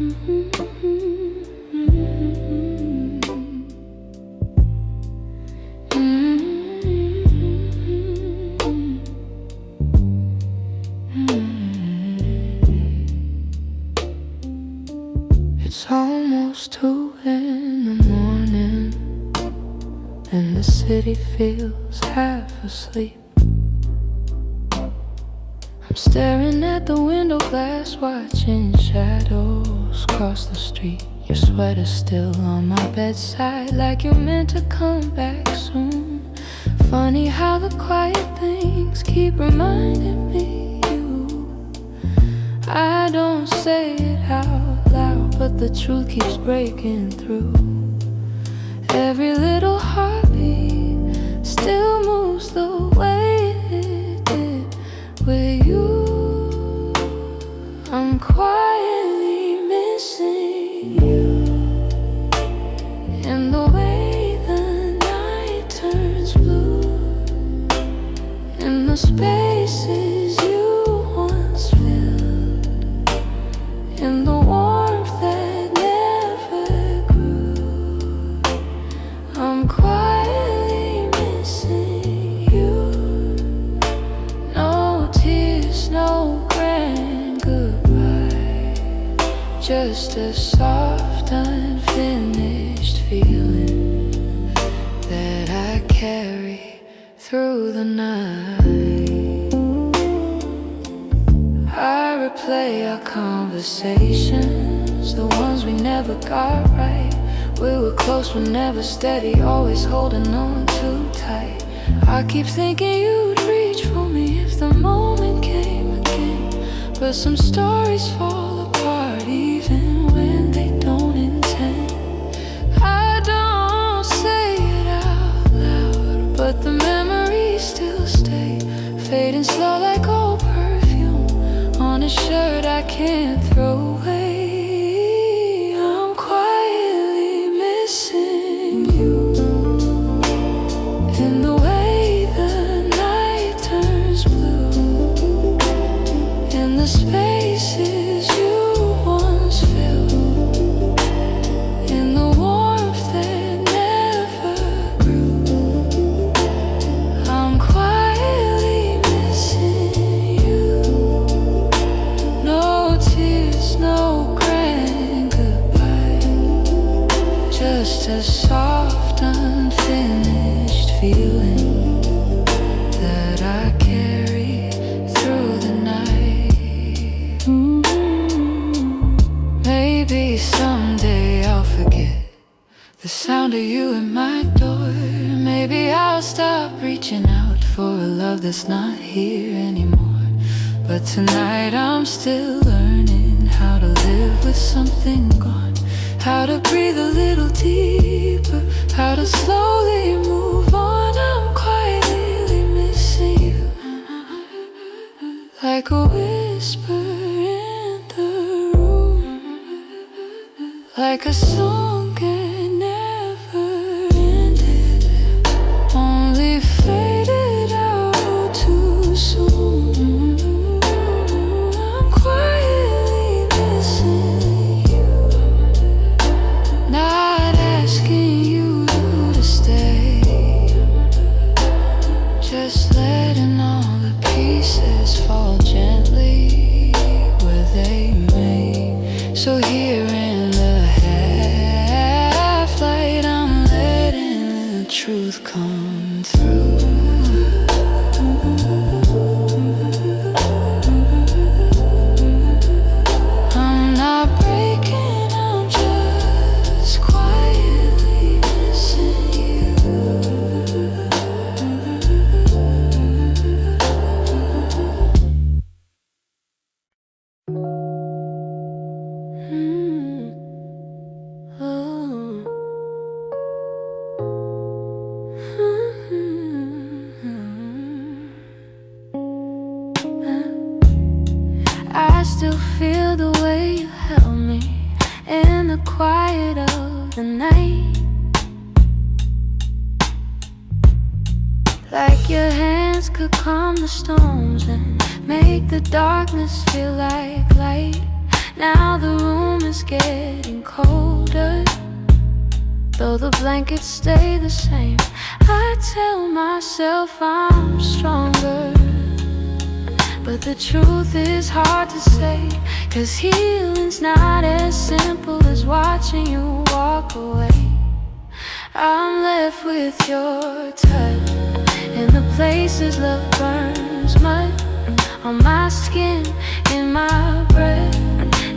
It's almost 2 in the morning, and the city feels half asleep. I'm staring at the window glass, watching shadows cross the street. Your sweater's still on my bedside, like you're meant to come back soon. Funny how the quiet things keep reminding me you. I don't say it out loud, but the truth keeps breaking through. Every little heartbeat still moves the way it did with you. I'm quietly missing you, and the way the night turns blue, and the spaces you once filled, and the warmth that never grew. I'm quietly missing you. No tears, no grand goodbye, just a soft, unfinished feeling that I carry through the night. I replay our conversations, the ones we never got right. We were close but never steady, always holding on too tight. I keep thinking you'd reach for me if the moment came again, but some stories fall apart even when they don't intend. I don't say it out loud, but the memories still stay, fading slow like old perfume on a shirt I can't throw away. I'm quietly missing you, and the way the night turns blue, and the spaces you once filled, and the warmth that never grew. I'm quietly missing you. No tears, no grand goodbye, just a soft, unfinished feeling that I carry through the night. Maybe someday I'll forget the sound of you at my door. Maybe I'll stop reaching out for a love that's not here anymore. But tonight I'm still learning how to live with something gone, how to breathe a little deeper, how to slowly move on. I'm quietly missing you, like a whisper in the room, like a song that never ended, only faded out too soon. I'm quietly missing you, not asking you to stay, just letting all the pieces fall gently where they may. So here in the half light, I'm letting the truth come through. I'm not breaking, I'm just quietly missing you. I still feel the way you held me in the quiet of the night, like your hands could calm the storms and make the darkness feel like light. Now the room is getting colder, though the blankets stay the same. I tell myself I'm stronger, but the truth is hard to say, 'cause healing's not as simple as watching you walk away. I'm left with your touch in the places love burns mud, on my skin, in my breath.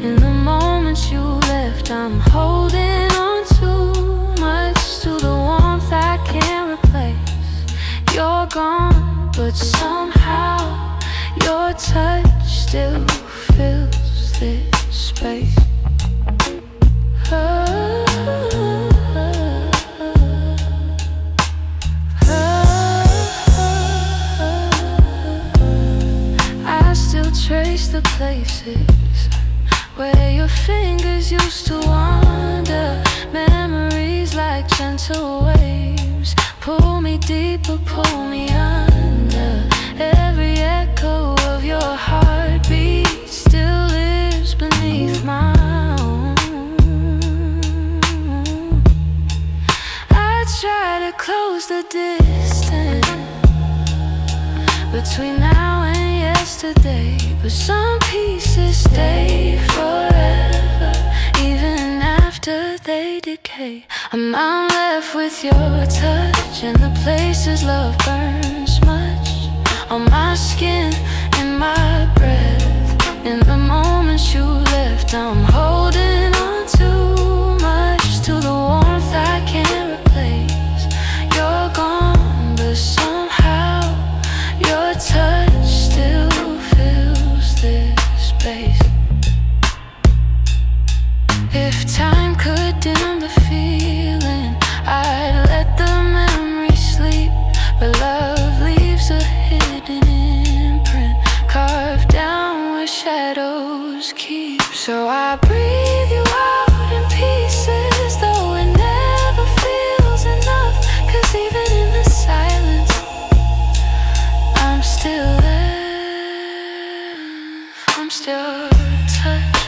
In the moments you left, I'm holding on too much to the warmth I can't replace. You're gone, but somehow your touch still fills this space. I still trace the places where your fingers used to wander. Memories like gentle waves pull me deeper, pull me under. Every echo of your heartbeat still lives beneath my own. I try to close the distance between now and yesterday, but some pieces stay forever, even after they decay. I'm left with your touch in the places love burns much, on my skin, in my breath. In the moments you left, I'm holding on too much to the warmth I can't replace. You're gone, but somehow your touch still fills this space. If time could dim the feeling, I'd let the memory sleep, but love leaves a hidden imprint carved down where shadows keep. So I breathe you out in pieces, though it never feels enough, 'cause even in the silence I'm still there, I'm still touched.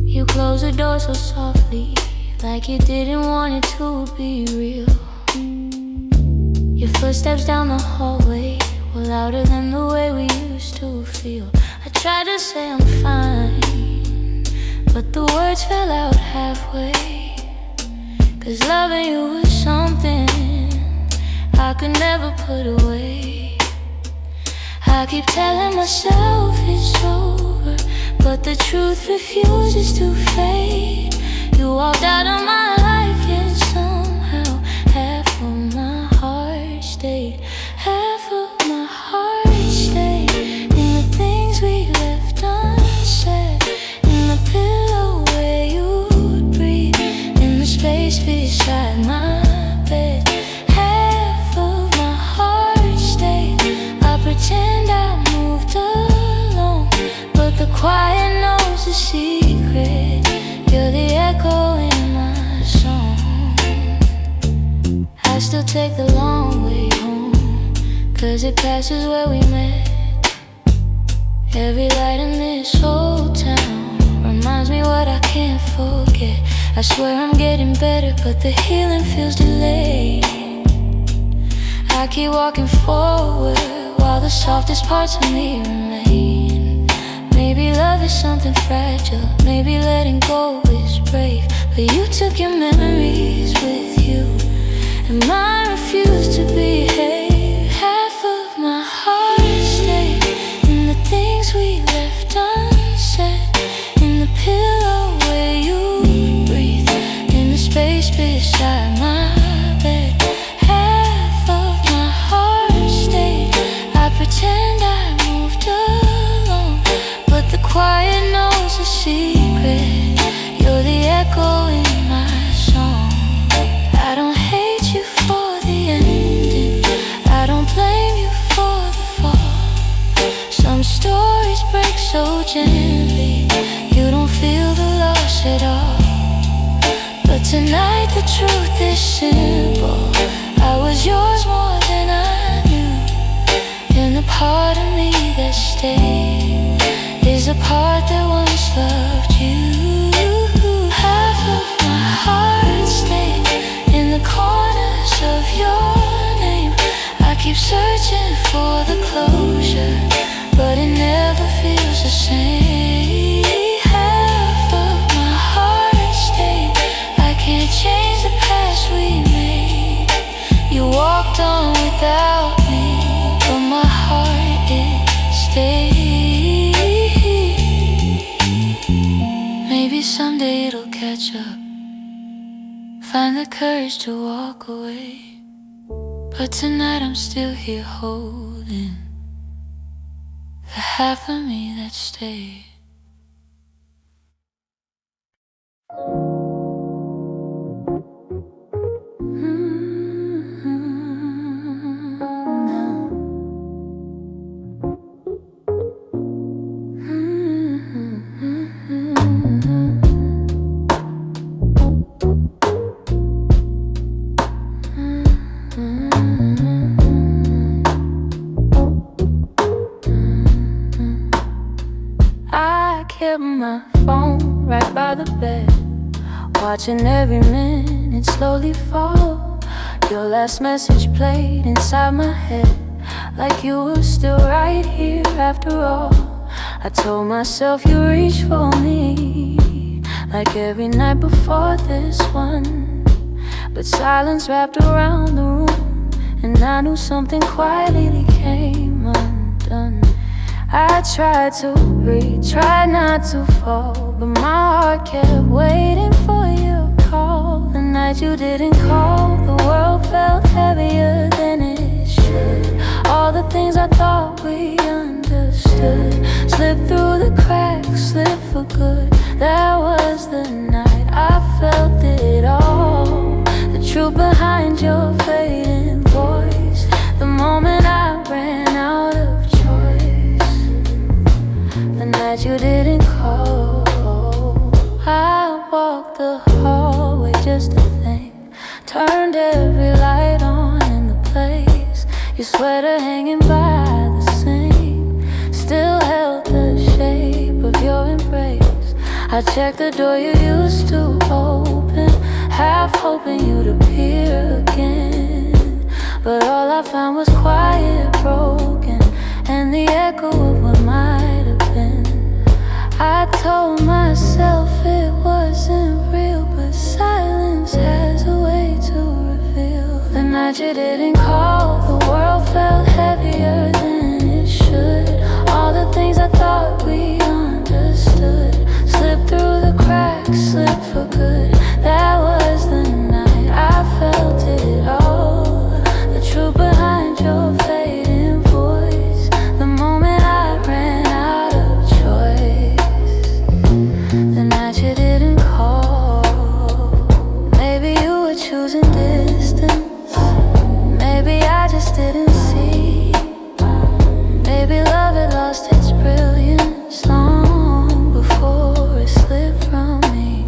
You closed the door so softly, like you didn't want it to be real. Your footsteps down the hallway were louder than the way we used to feel. I tried to say I'm fine, but the words fell out halfway, 'cause loving you was something I could never put away. I keep telling myself it's over, but the truth refuses to fade. You walked out of my life, yet somehow half of my heart stayed. Half of my heart stayed in the things we left unsaid, in the pillow where you'd breathe, in the space beside my bed. Half of my heart stayed. I pretend I moved alone, but the quiet knows the secret. You're the echo in my song. I still take the long way home, 'cause it passes where we met. Every light in this whole town reminds me what I can't forget. I swear I'm getting better, but the healing feels delayed. I keep walking forward while the softest parts of me remain. Maybe love is something fragile, maybe letting go is brave, but you took your memories with you, and mine refused to behave. Half of my heart stayed in the things we left patiently. You don't feel the loss at all. But tonight the truth is simple. I was yours more than I knew. And the part of me that stayed is a part that once loved you. Half of my heart stayed in the corners of your name. I keep searching for the closure, but it never feels the same. Half of my heart stayed. I can't change the past we made. You walked on without me, but my heart, it stayed. Maybe someday it'll catch up, find the courage to walk away. But tonight I'm still here holding the half of me that stayed. I kept my phone right by the bed, watching every minute slowly fall. Your last message played inside my head, like you were still right here after all. I told myself you reached for me, like every night before this one. But silence wrapped around the room, and I knew something quietly came undone. I tried to breathe, tried not to fall, but my heart kept waiting for your call. The night you didn't call, the world felt heavier than it should. All the things I thought we understood slipped through the cracks, slipped for good. That was the night I felt it all, the truth behind your fading voice. The moment I ran out of the night you didn't call, I walked the hallway just to think, turned every light on in the place. Your sweater hanging by the sink still held the shape of your embrace. I checked the door you used to open, half hoping you'd appear again. But all I found was quiet, broken, and the echo of what might have been. I told myself it wasn't real, but silence has a way to reveal. The night you didn't call, the world felt heavier than it should. All the things I thought we understood slipped through the cracks, slipped for good. That was the night I felt it all, the truth behind your fading voice. The moment I ran out of choice, the night you didn't call. Maybe you were choosing distance, maybe I just didn't see. Maybe love had lost its brilliance long before it slipped from me.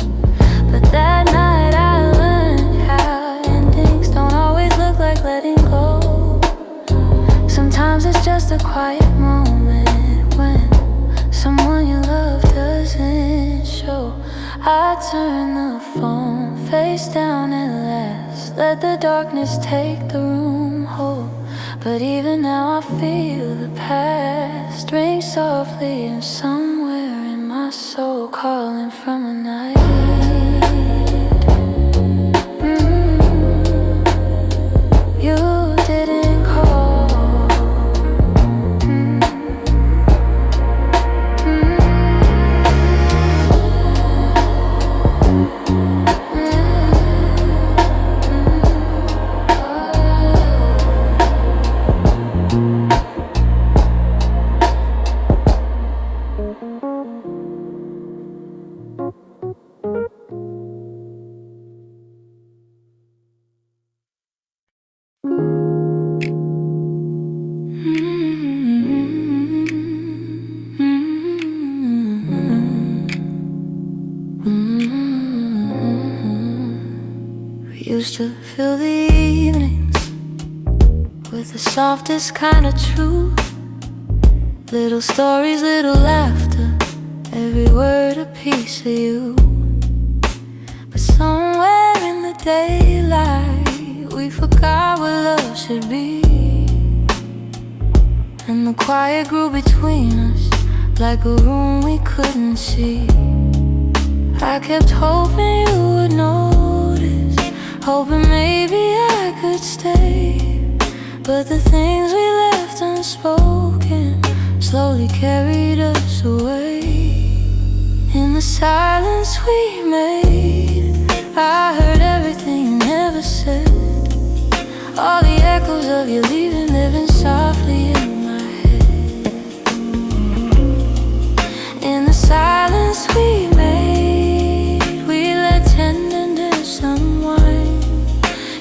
But that night I learned how endings don't always look like letting go. Sometimes it's just a quiet moment when someone you love doesn't show. I turn the phone face down at last, let the darkness take the room whole. But even now I feel the past ring softly, and somewhere in my soul calling from a night. You didn't call. used to fill the evenings with the softest kind of truth. Little stories, little laughter, every word a piece of you. But somewhere in the daylight we forgot what love should be, and the quiet grew between us like a room we couldn't see. I kept hoping you would notice, hoping maybe I could stay. But the things we left unspoken slowly carried us away. In the silence we made, I heard everything you never said. All the echoes of you leaving, living softly in my head. In the silence we made, we let tenderness unwind.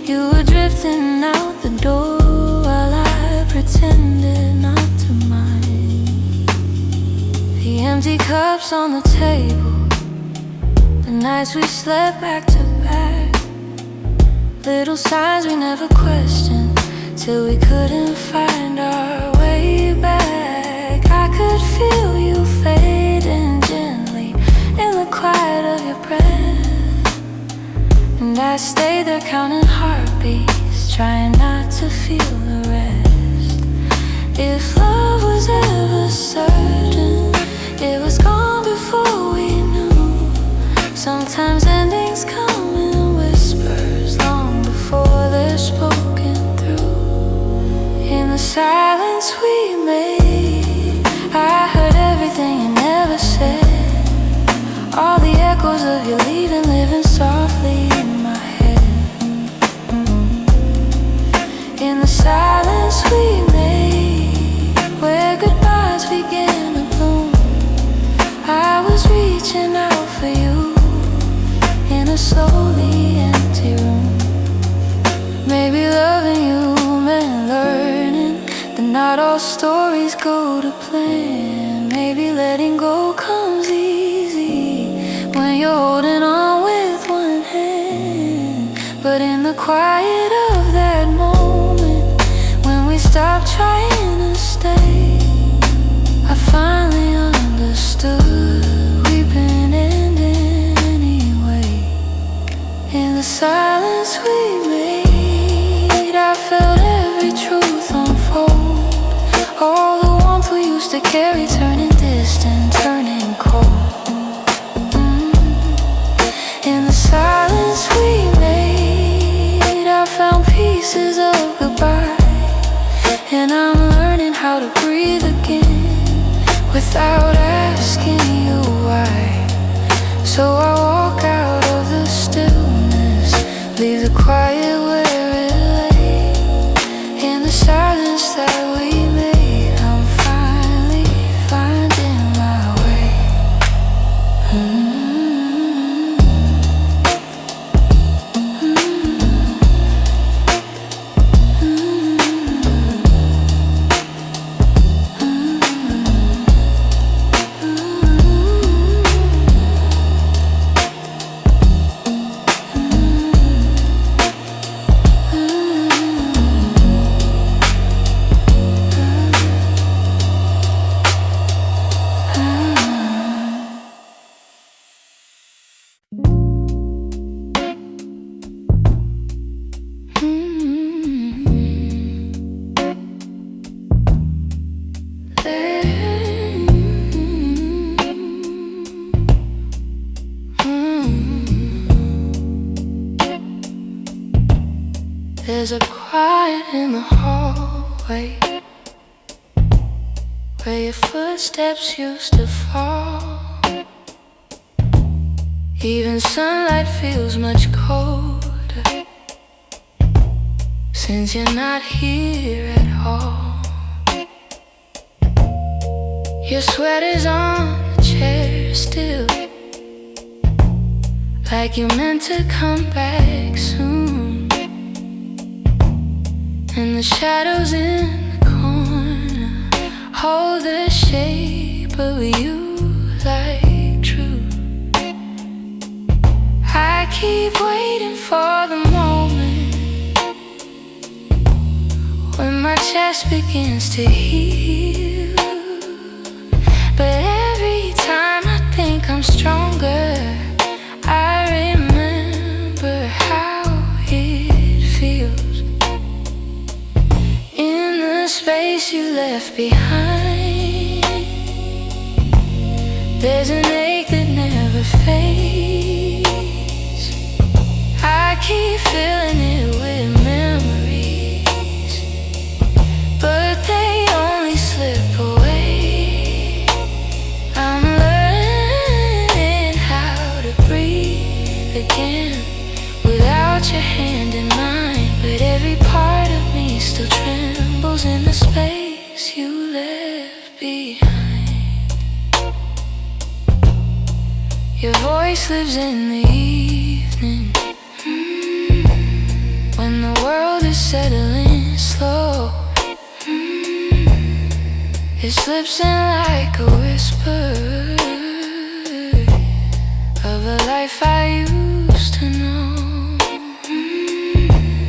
You were drifting out the door while I pretended not to mind. The empty cups on the table, the nights we slept back to back, little signs we never questioned till we couldn't find our way back. I could feel you fading gently in the quiet of your breath, and I stayed there counting heartbeats, trying not to feel the rest. If love was ever certain, it was gone before we knew. Sometimes endings come in whispers long before they're spoken through. In the silence we made, I heard everything you never said. All the echoes of you leaving, living softly in my head. In the silence we made, where goodbyes began to bloom, I was reaching out for you in a slowly empty room. Maybe loving you meant learning that not all stories go to plan. Maybe letting go comes easy when you're holding on with one hand. But in the quiet of that moment, when we stopped trying to stay, I finally understood we've been ending anyway. In the silence we made, I felt every truth unfold. All the warmth we used to carry turning distant, turning cold. In the silence we made, I found pieces of goodbye, and I'm learning how to breathe again without asking you why. So I walk out of the stillness, leave the quiet where it lay. In the silence that we made, I'm finally finding my way. There's a quiet in the hallway where your footsteps used to fall. Even sunlight feels much colder since you're not here at all. Your sweater's on the chair still, like you meant to come back soon. And the shadows in the corner hold the shape of you like truth. I keep waiting for the moment chest begins to heal. But every time I think I'm stronger, I remember how it feels. In the space you left behind, there's an ache that never fades. I keep filling it with memories, but they only slip away. I'm learning how to breathe again without your hand in mine, but every part of me still trembles in the space you left behind. Your voice lives in the evening, when the world is settling slow. It slips in like a whisper of a life I used to know.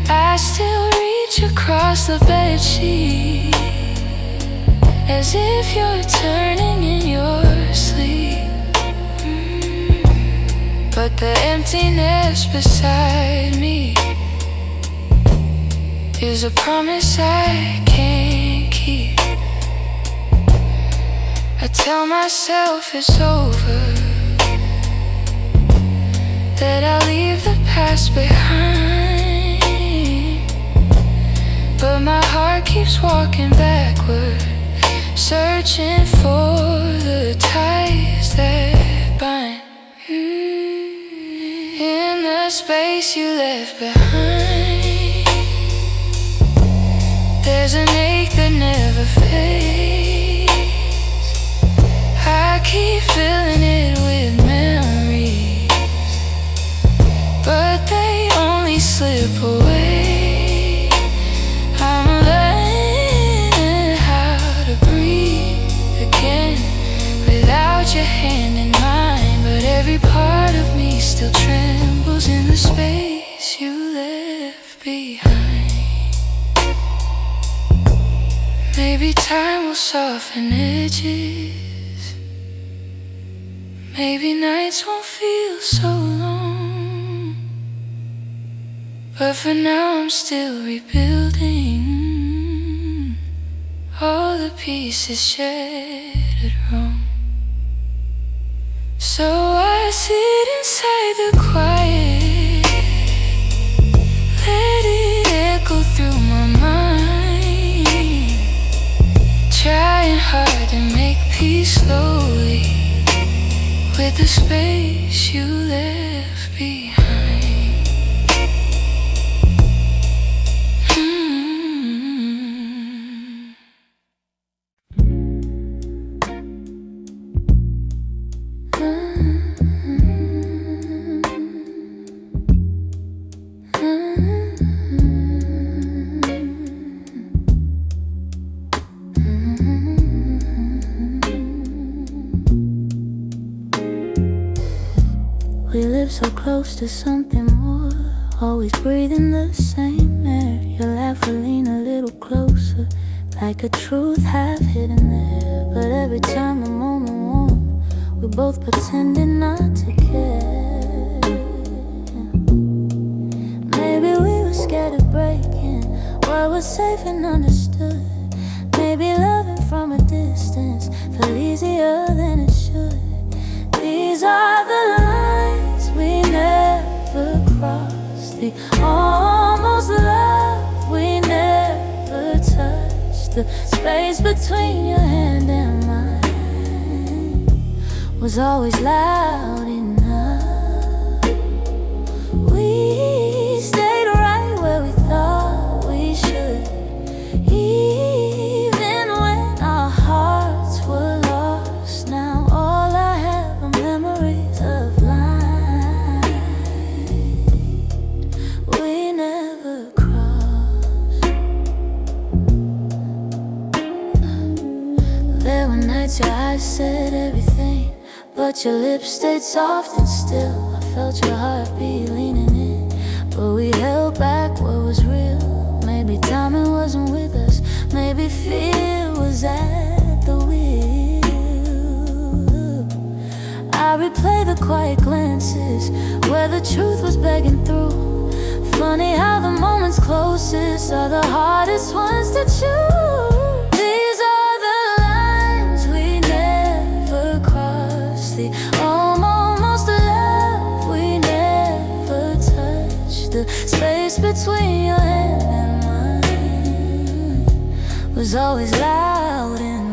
I still reach across the bedsheet, as if you're turning in your sleep. But the emptiness beside me is a promise I can't keep. I tell myself it's over, that I'll leave the past behind, but my heart keeps walking backward, searching for the ties that bind. In the space you left behind, there's an ache that never fades. I keep filling it with memories, but they only slip away. I'm learning how to breathe again without your hand in mine, but every part of me still trembles in the space you left behind. Maybe time will soften edges, maybe nights won't feel so long, but for now I'm still rebuilding all the pieces shattered wrong. So I sit inside the quiet, let it echo through my mind, trying hard to make peace slowly with the space you left behind. We live so close to something more, always breathing the same air. Your laugh will lean a little closer, like a truth half hidden there. But every time the moment warm, we're both pretending not to care. Maybe we were scared of breaking what was safe and understood. Maybe loving from a distance felt easier than it should. These are the lines we never crossed, the almost love we never touched. The space between your hand and mine was always loud enough. We stayed right where we thought we should, even when our hearts were lost. Now all I have are memories of lines we never crossed. There were nights your eyes said everything, but your lips stayed soft and still. I felt your heartbeat leaning in, but we held back what was real. Maybe timing wasn't with us, Every fear was at the wheel. I replay the quiet glances where the truth was begging through. Funny how the moments closest are the hardest ones to choose. These are the lines we never crossed, the almost love we never touched. The space between your hand and mine was always loud enough.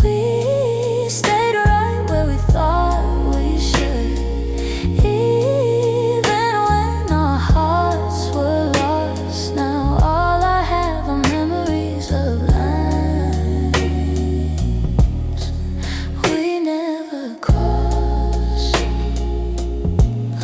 We stayed right where we thought we should, even when our hearts were lost. Now all I have are memories of lines we never crossed.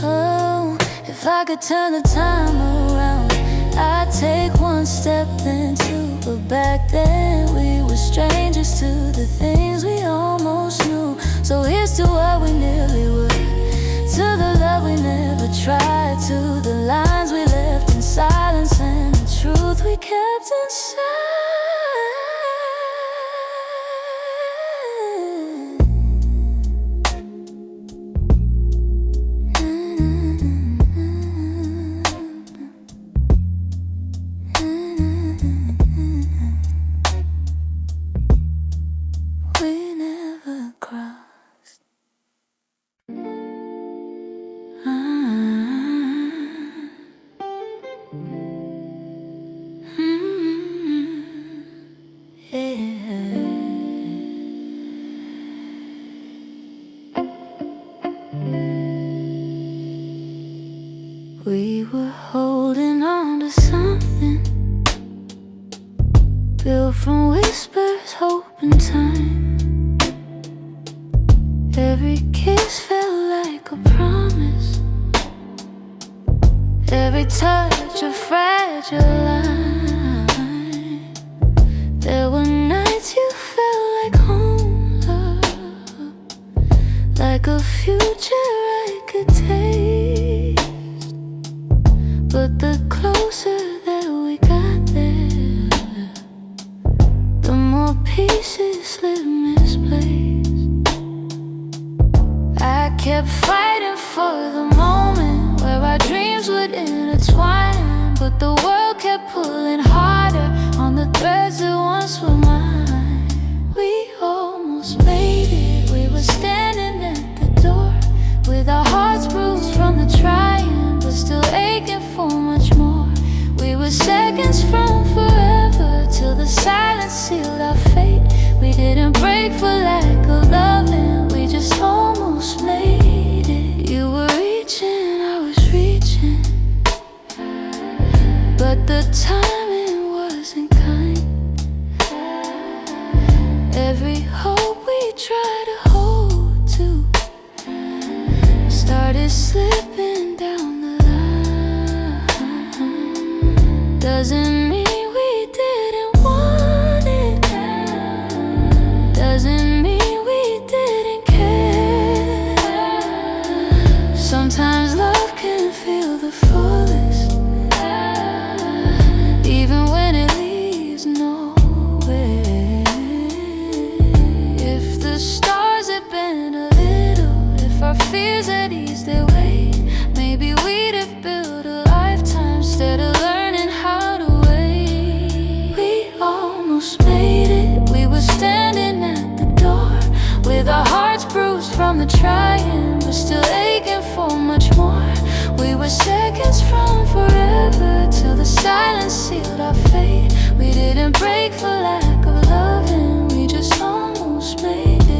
Oh, if I could turn the time around, I'd take one step then two, but back then we were strangers to the things we almost knew. So here's to what we nearly were, to the love we never tried, to the lines we left in silence and the truth we kept inside. We never crossed. We were holding on to something built from whispers, hope, and time. Every kiss felt like a promise, every touch a fragile line. There were nights you felt like home, love, like a future I could taste. But the closer that we got there, the more pieces slipped misplaced. I kept fighting for the moment where our dreams would intertwine, but the world kept pulling harder on the threads that once were mine. We almost made it, we were standing at the door, with our hearts bruised from the trying, but still aching for much more. We were seconds from forever, till the silence sealed our fate. We didn't break for lack of loving, we just almost made it. You were reaching, I was reaching, but the timing wasn't kind. Every hope we tried to hold to started slipping down the line. Doesn't mean we didn't want it, doesn't mean we didn't care. Sometimes love can feel the fullest, even when it leads nowhere. If the stars had been a little, if our fears had eased their weight, maybe we'd have built a lifetime instead of learning how to wait. We almost made it, we were standing at the door, with our hearts bruised from the trying, but still aching for much more. We were seconds from forever, till the silence sealed our fate. We didn't break for lack of loving, we just almost made it.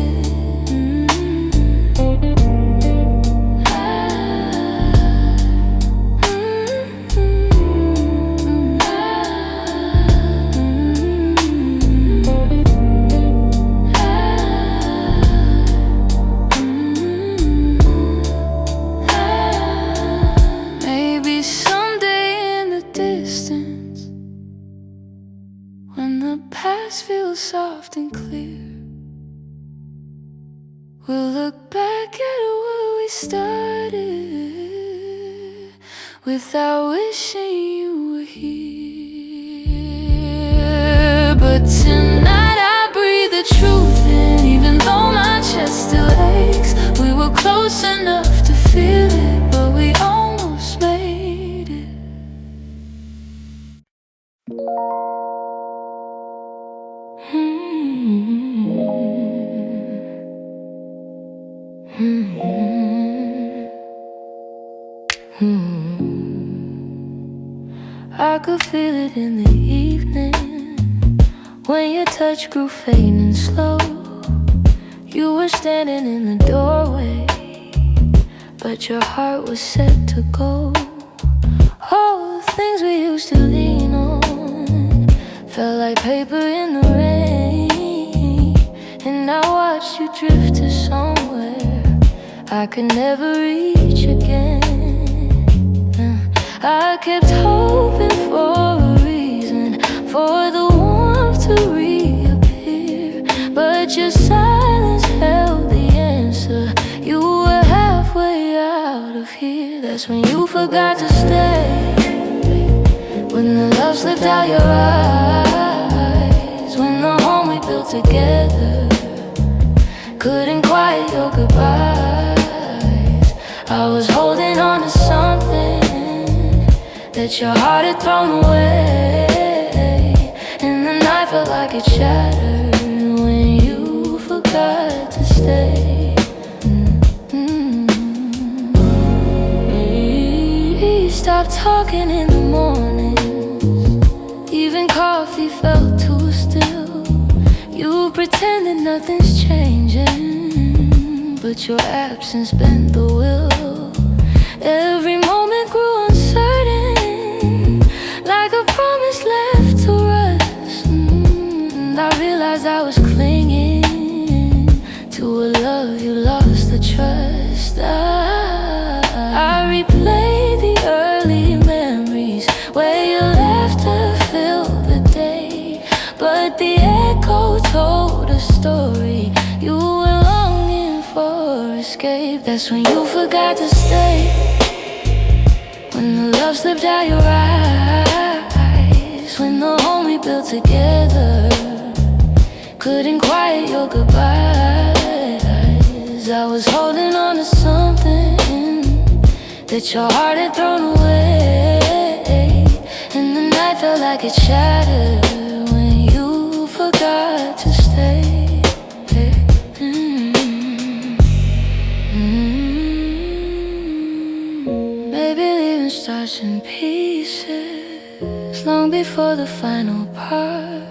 Maybe someday in the distance, when the past feels soft and clear, we'll look back at where we started, without wishing you were here. But tonight I breathe the truth in, even though my chest still aches. We were close enough to feel it, but we almost made it. I could feel it in the evening, when your touch grew faint and slow. You were standing in the doorway, but your heart was set to go. All the things we used to lean on felt like paper in the rain. And I watched you drift to somewhere I could never reach again. I kept hoping for a reason for the warmth to reappear, but your silence held the answer. You were halfway out of here. That's when you forgot to stay, when the love slipped out your eyes, when the home we built together couldn't quiet your goodbyes. I was holding on to something that your heart had thrown away, and the night felt like it shattered when you forgot to stay. We stopped talking in the mornings, even coffee felt too still. You pretended nothing's changing, but your absence bent the will. Every moment grew uncertain, like a promise left to rust. And I realized I was clinging to a love you lost the trust. I replayed the early memories where your laughter filled the day, but the echo told a story. You were longing for escape. That's when you forgot to stay, when the love slipped out your eyes, when the home we built together couldn't quiet your goodbyes. I was holding on to something that your heart had thrown away, and the night felt like it shattered when you forgot to stay. Maybe leaving starts in pieces long before the final part.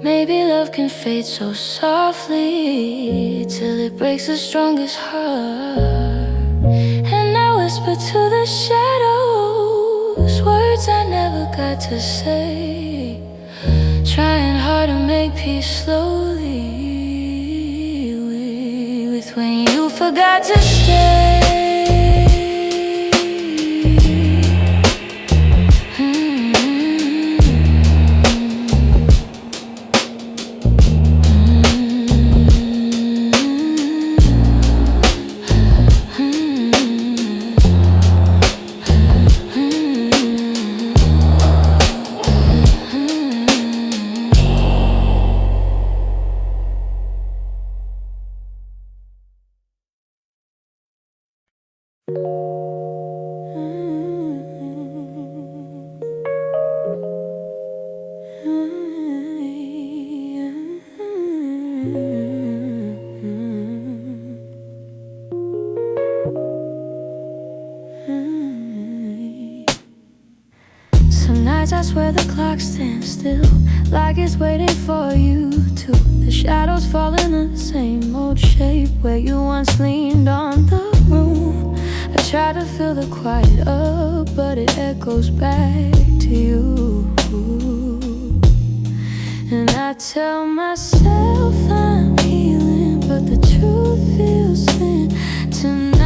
Maybe love can fade so softly till it breaks the strongest heart. And I whisper to the shadows words I never got to say, trying hard to make peace slowly with when you forgot to stay. Some nights I swear the clock stands still, like it's waiting for you to. The shadows fall in the same old shape where you once leaned on the room. I try to fill the quiet up, but it echoes back to you. And I tell myself I'm healing, but the truth feels thin tonight.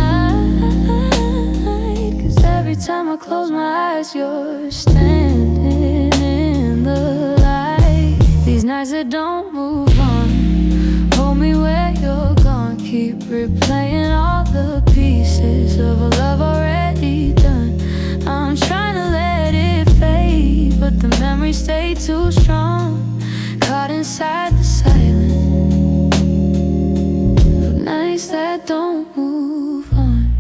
'Cause every time I close my eyes, you're standing in the light. These nights that don't move on, hold me where you're gone. Keep replaying all the pieces of a love already done. I'm trying to let it fade, but the memories stay too strong. inside the silence of nights that don't move on.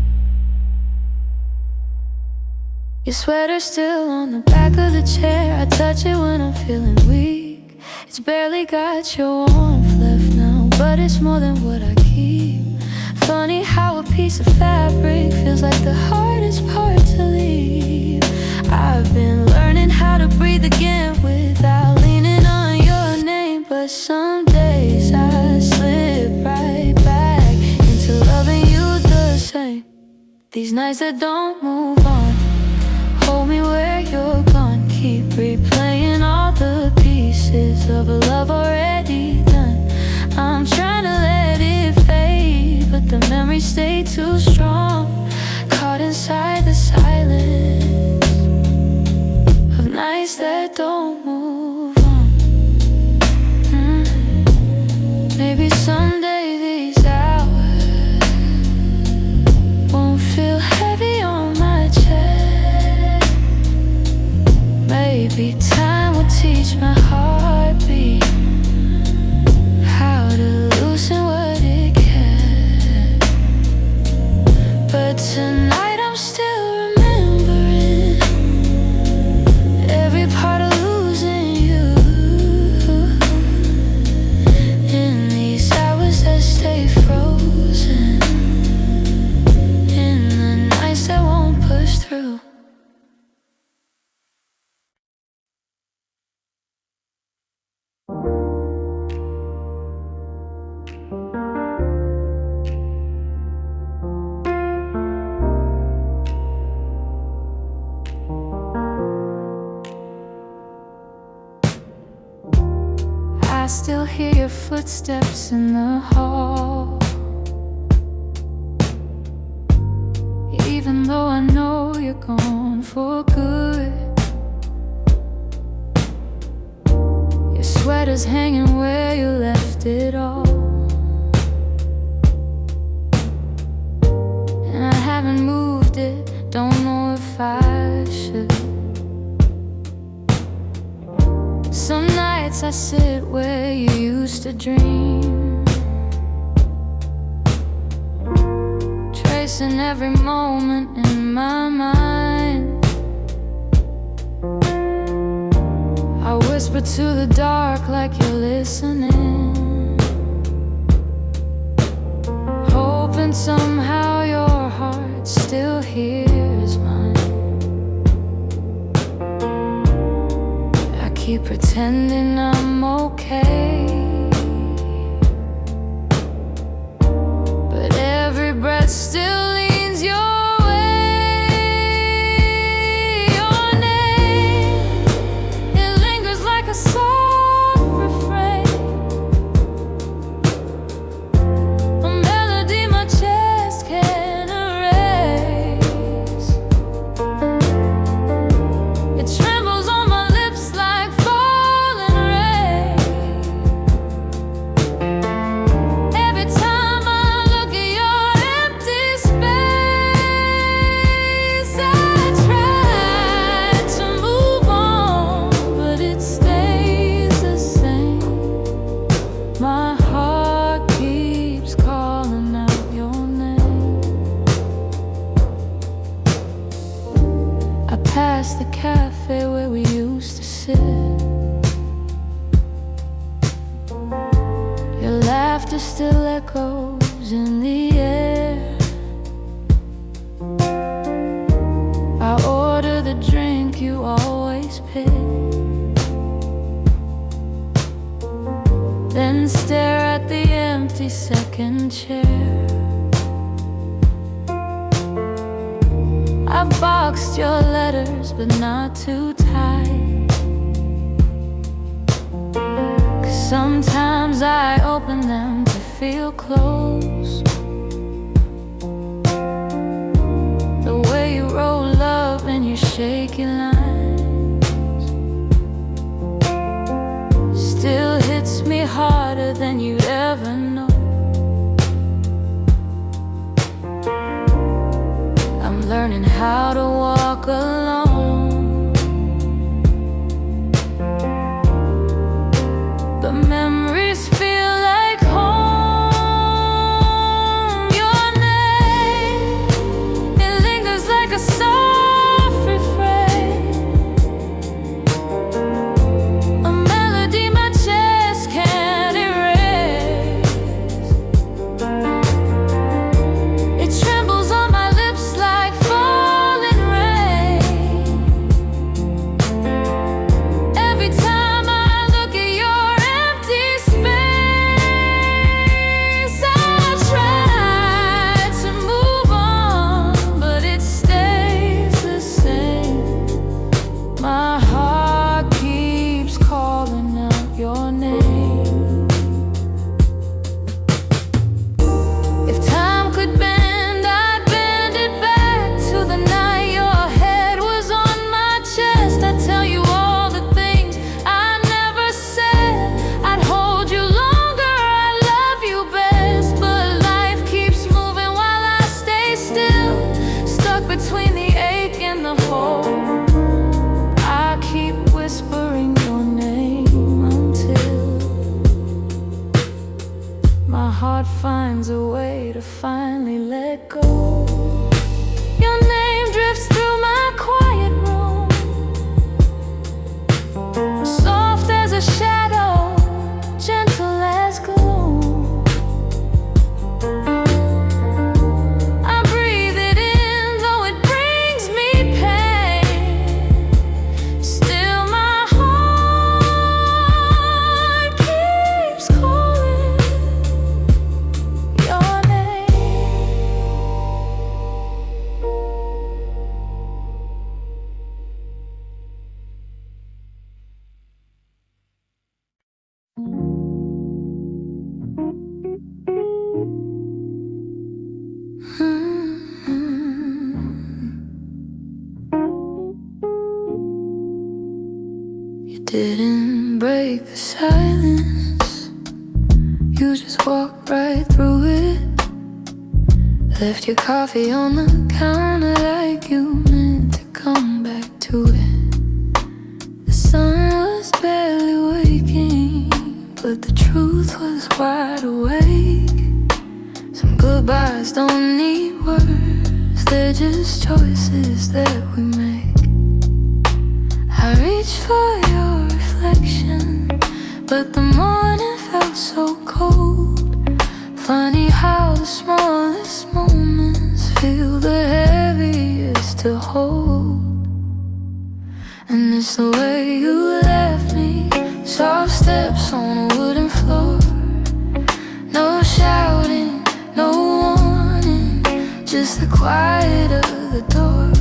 Your sweater's still on the back of the chair. I touch it when I'm feeling weak. It's barely got your warmth left now, but it's more than what I keep. Funny how a piece of fabric feels like the hardest part to leave. I've been learning how to breathe again without leaning on your name, but some days I slip right back into loving you the same. These nights that don't move on, hold me where you're gone. Keep replaying all the pieces of a love already done. I'm trying to let it fade, but the memories stay too strong. Caught inside the silence of nights that don't move on. Maybe someday these hours won't feel heavy on my chest. Maybe time will teach my heartbeat how to loosen what it can. But tonight I'm still remembering every part of losing you. In these hours that stay frozen, in the nights that won't push through. I still hear your footsteps in the hall, even though I know you're gone for good. Your sweater's hanging where you left it all, and I haven't moved it, don't know if I should. Some nights I sit where you used to dream, tracing every moment in my mind. I whisper to the dark like you're listening, hoping somehow your heart still hears mine. Keep pretending I'm okay, but every breath still leans your way. Your name, it lingers like a soft refrain, a melody my chest can't erase. It trembles on my lips like falling rain. Every time I look at your empty space, I try to move on, but it stays the same. My heart keeps calling out your name. I pass the cafe where we used to sit. Your laughter still echoes in the air. I order the drink you always pick, then stare at the empty second chair. I've boxed your letters, but not too tight, 'cause sometimes I open them to feel close. The way you roll up in your shaky lines still hits me harder than you'd ever know. I'm learning how to walk alone, but memories feel like home. Your name, it lingers like a soft refrain, a melody my chest can't erase. It trembles on my lips like falling rain. Every time I look at your empty space, I try to move on, but it stays the same. My heart keeps calling out your name. If time could bend, I'd bend it back to the night your head was on my chest. I'd tell you all the things I never said. I'd hold you longer, I love you best. But life keeps moving while I stay still, stuck between the ache and the hole. I keep whispering your name until my heart finds a way to finally let go. Your name drifts through my quiet room, soft as a shadow, gentle as gloom. I breathe it in, though it brings me pain. Still my heart keeps calling your name. You didn't break the silence, you just walked right through it. Left your coffee on the counter like you meant to come back to it. The sun was barely waking, but the truth was wide awake. Some goodbyes don't need words, they're just choices that we make. I reached for your reflection, but the morning felt so cold. Funny how the smallest moments feel the heaviest to hold. And it's the way you left me, soft steps on a wooden floor. No shouting, no warning, just the quiet of the door.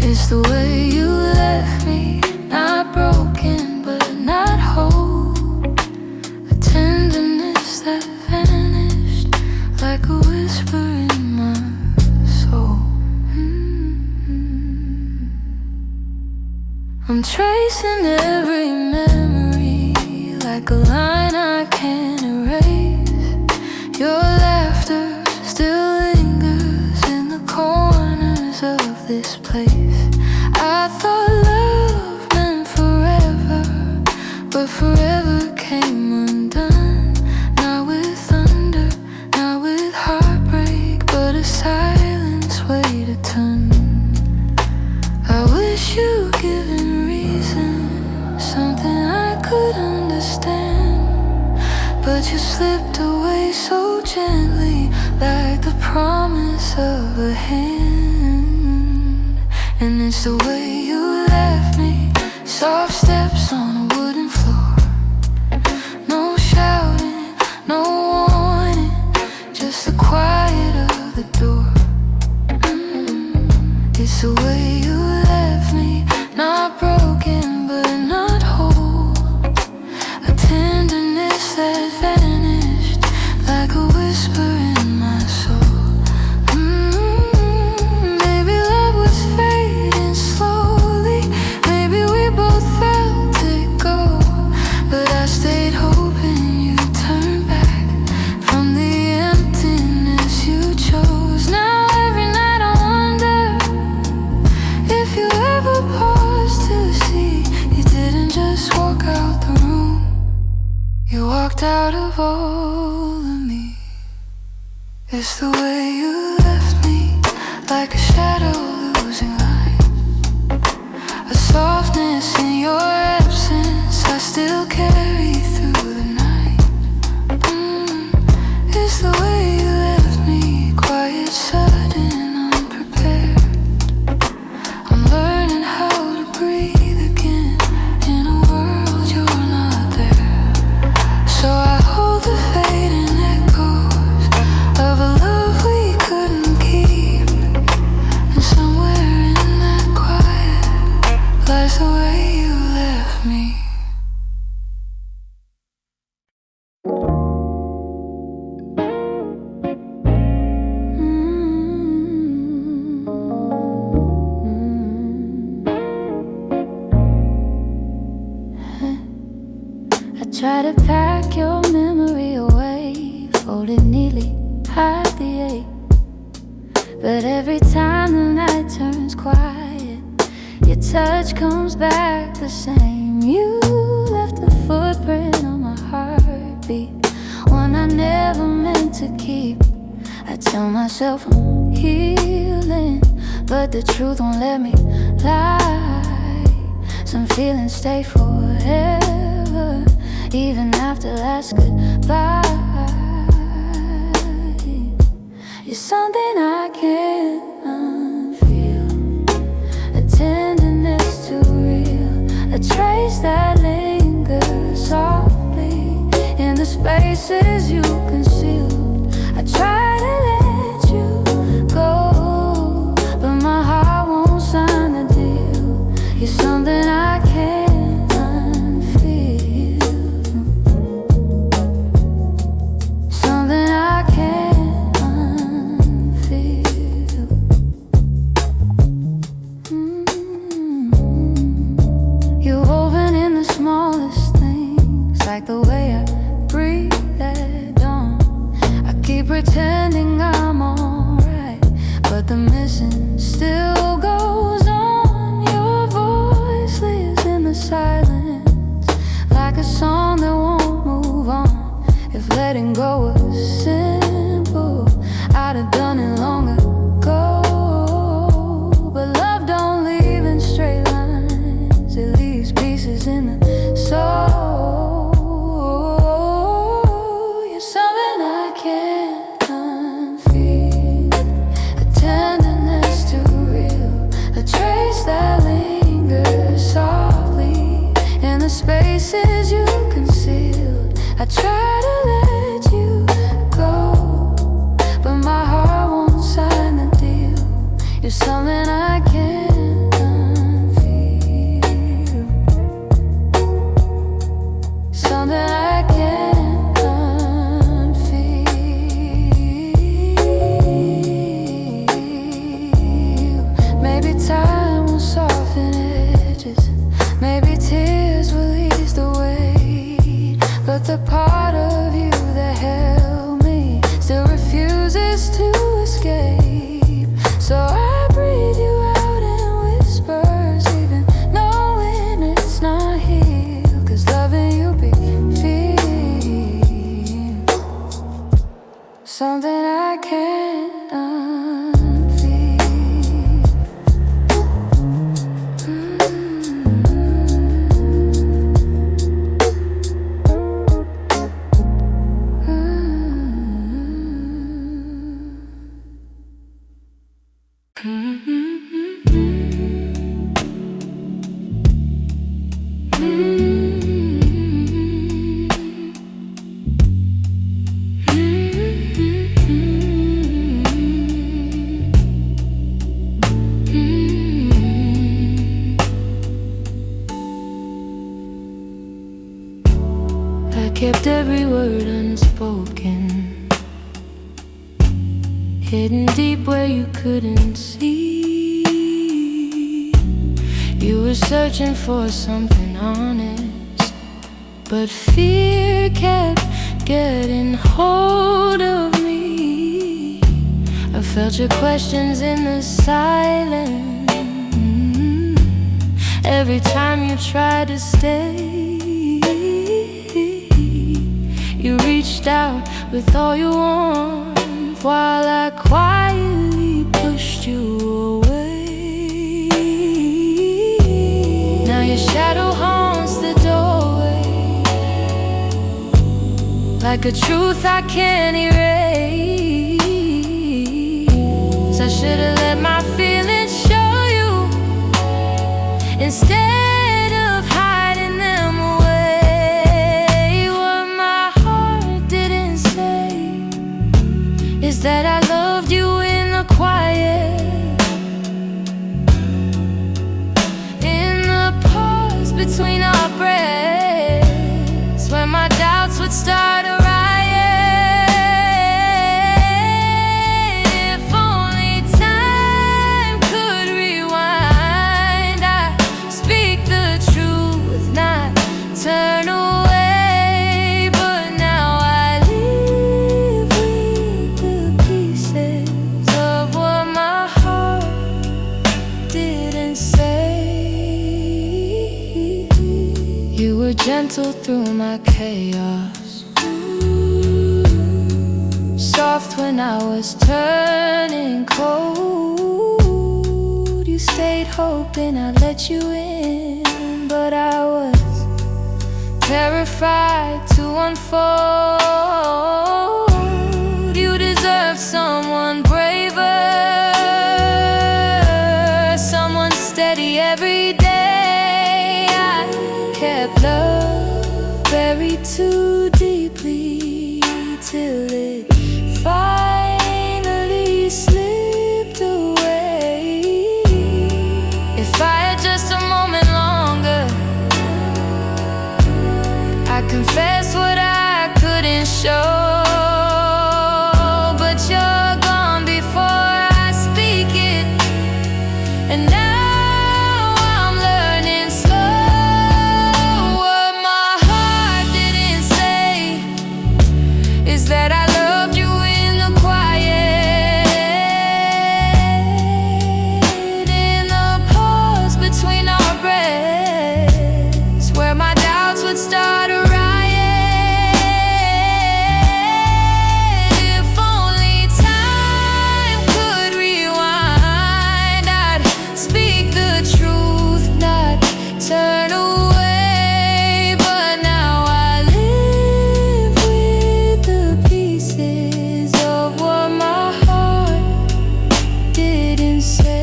It's the way you left me, not broken but not whole. A tenderness that vanished like a whisper in my soul. I'm tracing every memory like a line I can't erase. Your laughter still lingers in the corners of this place. I thought love meant forever, but forever came undone. Not with thunder, not with heartbreak, but a silence way to turn. I wish you'd given reason, something I could understand, but you slipped away so gently, like the promise of a hand. And it's the way you left me, soft steps on a wooden floor. No shouting, no warning, just the quiet of the door. It's the way you left me, not broken but not whole. A tenderness that vanished like a whisper in my soul. Maybe love was fading slowly, maybe we both felt it left out of all of me is the way you left me, like a shadow losing light. A softness in your absence I still carry through the night. It's the way you left me, quiet, sudden, unprepared. I'm learning how to breathe again in a world you're not there. So I hold the fading echoes of a love we couldn't keep, and somewhere in that quiet lies the way you left me. I try to pack your memory away, fold it neatly, hide the ache. But every time the night turns quiet, your touch comes back the same. You left a footprint on my heartbeat, one I never meant to keep. I tell myself I'm healing, but the truth won't let me lie. Some feelings stay forever, even after last goodbye. You're something I can't unfeel, a tenderness too real, a trace that lingers softly in the spaces you concealed. I try to let you go, but my heart won't sign the deal. You're something I can't unfeel, something I can't unfeel. You're woven in the smallest things, like the way I breathe at dawn. I keep pretending I'm alright, but the missing still goes on. Your voice lives in the silence, like a song that won't move on. If letting go was simple, I'd have done it long ago. But love don't leave in straight lines, it leaves pieces in the soul. You're something I can't unfeel, a tenderness too real, a trace that lingers softly in the spaces you concealed. I try to let you go, but my heart won't sign the deal. You're something I can't unfeel, something I can't unfeel. Maybe time will soften edges, maybe tears will ease the weight, but the part of you that held me still refuses to escape. So I breathe you out in whispers, even knowing it's not here, 'cause loving you be feel something I can't unfeel. I kept every word unspoken, hidden deep where you couldn't see. You were searching for something honest, but fear kept getting hold of me. I felt your questions in the silence every time you tried to stay. reached out with all your warmth while I quietly pushed you away. Now your shadow haunts the doorway, like a truth I can't erase. I should've let my feelings show you instead of hiding them away. What my heart didn't say is that I loved you in the quiet, in the pause between our breaths, where my doubts would start a riot. If only time could rewind, I'd speak the truth, not turn away. But now I live with the pieces of what my heart didn't say. You were gentle through my chaos, soft when I was turning cold. You stayed hoping I'd let you in, but I was terrified to unfold. You deserve someone braver, someone steady every day. I kept love buried too deeply till it finally slipped away. If I had just a moment longer, I confess what I couldn't show. But you're gone before I speak it, and now I'm learning slow. What my heart didn't say is that I loved you in the quiet, in the pause between our breaths, where my doubts would start a riot. If only time could rewind, I'd speak the truth, not turn away. But now I live with the pieces of what my heart didn't say.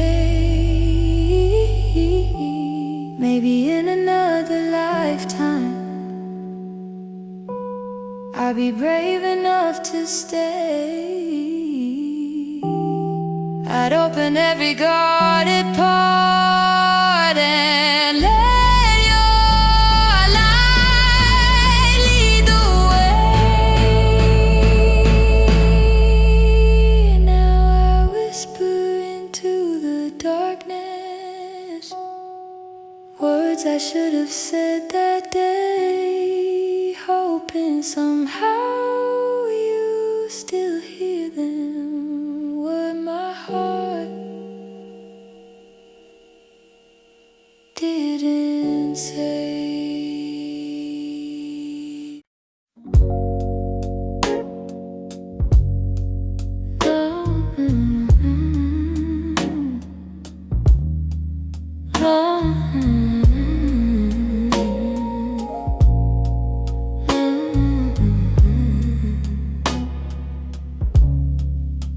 Maybe in another lifetime I'll be brave enough to stay. I'd open every guarded part and let your light lead the way. Now I whisper into the darkness words I should have said that day, hoping somehow you still hear them. What my heart didn't say.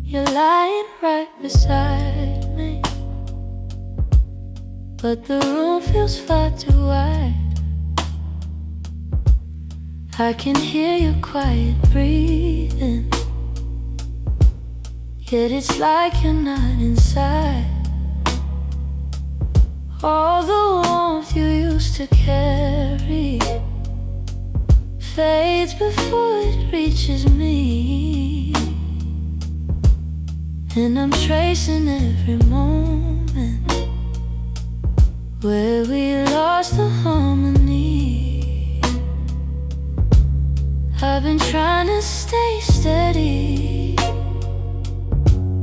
You're lying right beside me, but the room feels far too wide. I can hear your quiet breathing, yet it's like you're not inside. All the warmth you used to carry fades before it reaches me, and I'm tracing every moment where we lost the harmony. I've been trying to stay steady,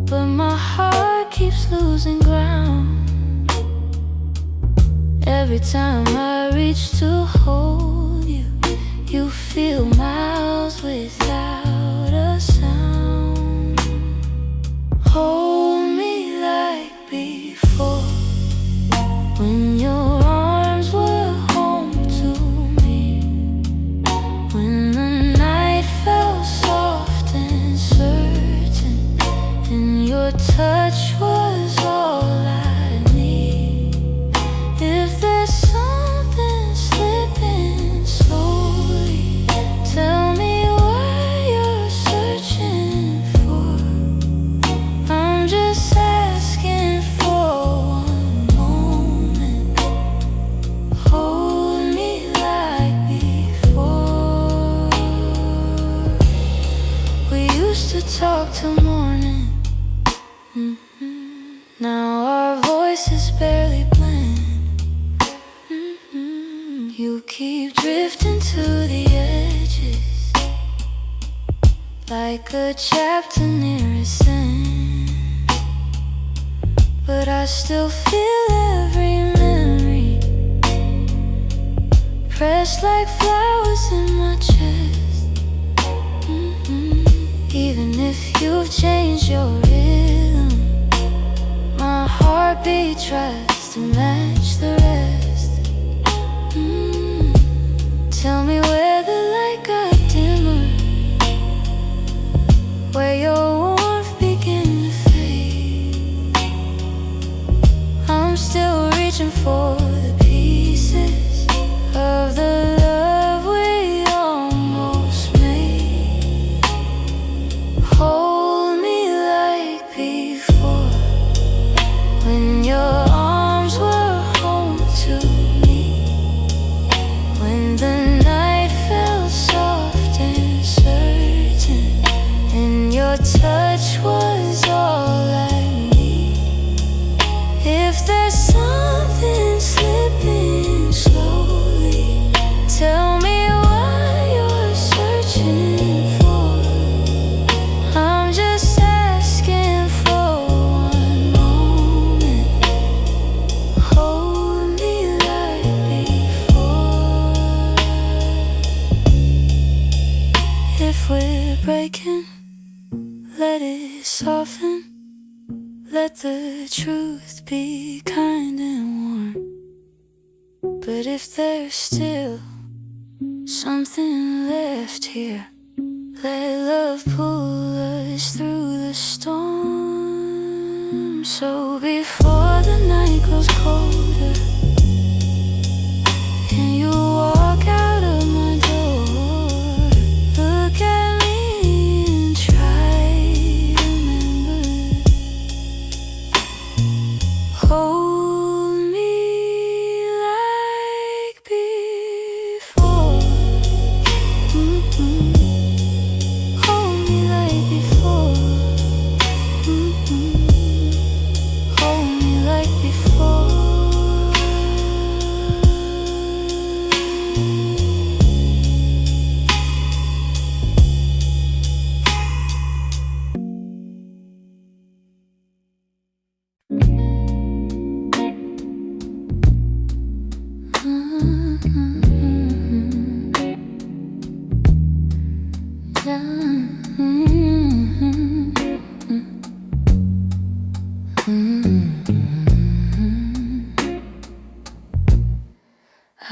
but my heart keeps losing ground. Every time I reach to hold you, you feel miles without. touch was all I need. If there's something slipping slowly, tell me what you're searching for. I'm just asking for one moment. Hold me like before. We used to talk till morning. Now our voices barely blend. You keep drifting to the edges, like a chapter near its end. But I still feel every memory, pressed like flowers in my chest. Even if you've changed your rhythm, my heartbeat tries to match the rest. Tell me where the light got dimmer, where your warmth began to fade. I'm still reaching for the pieces of the love we almost made. Hold me like before, when your arms were home to me, when the night felt soft and certain, and your touch was all I need. If there's something slipping slowly, tell me what you're searching for. I'm just asking for one moment. Hold me like before. If we're breaking, let it soften. Let the truth be kind and warm. But if there's still something left here, let love pull us through the storm. So before the night grows colder and you walk out of my door, look at me and try to remember. Hold me like before. Hold me like before. Hold me like before.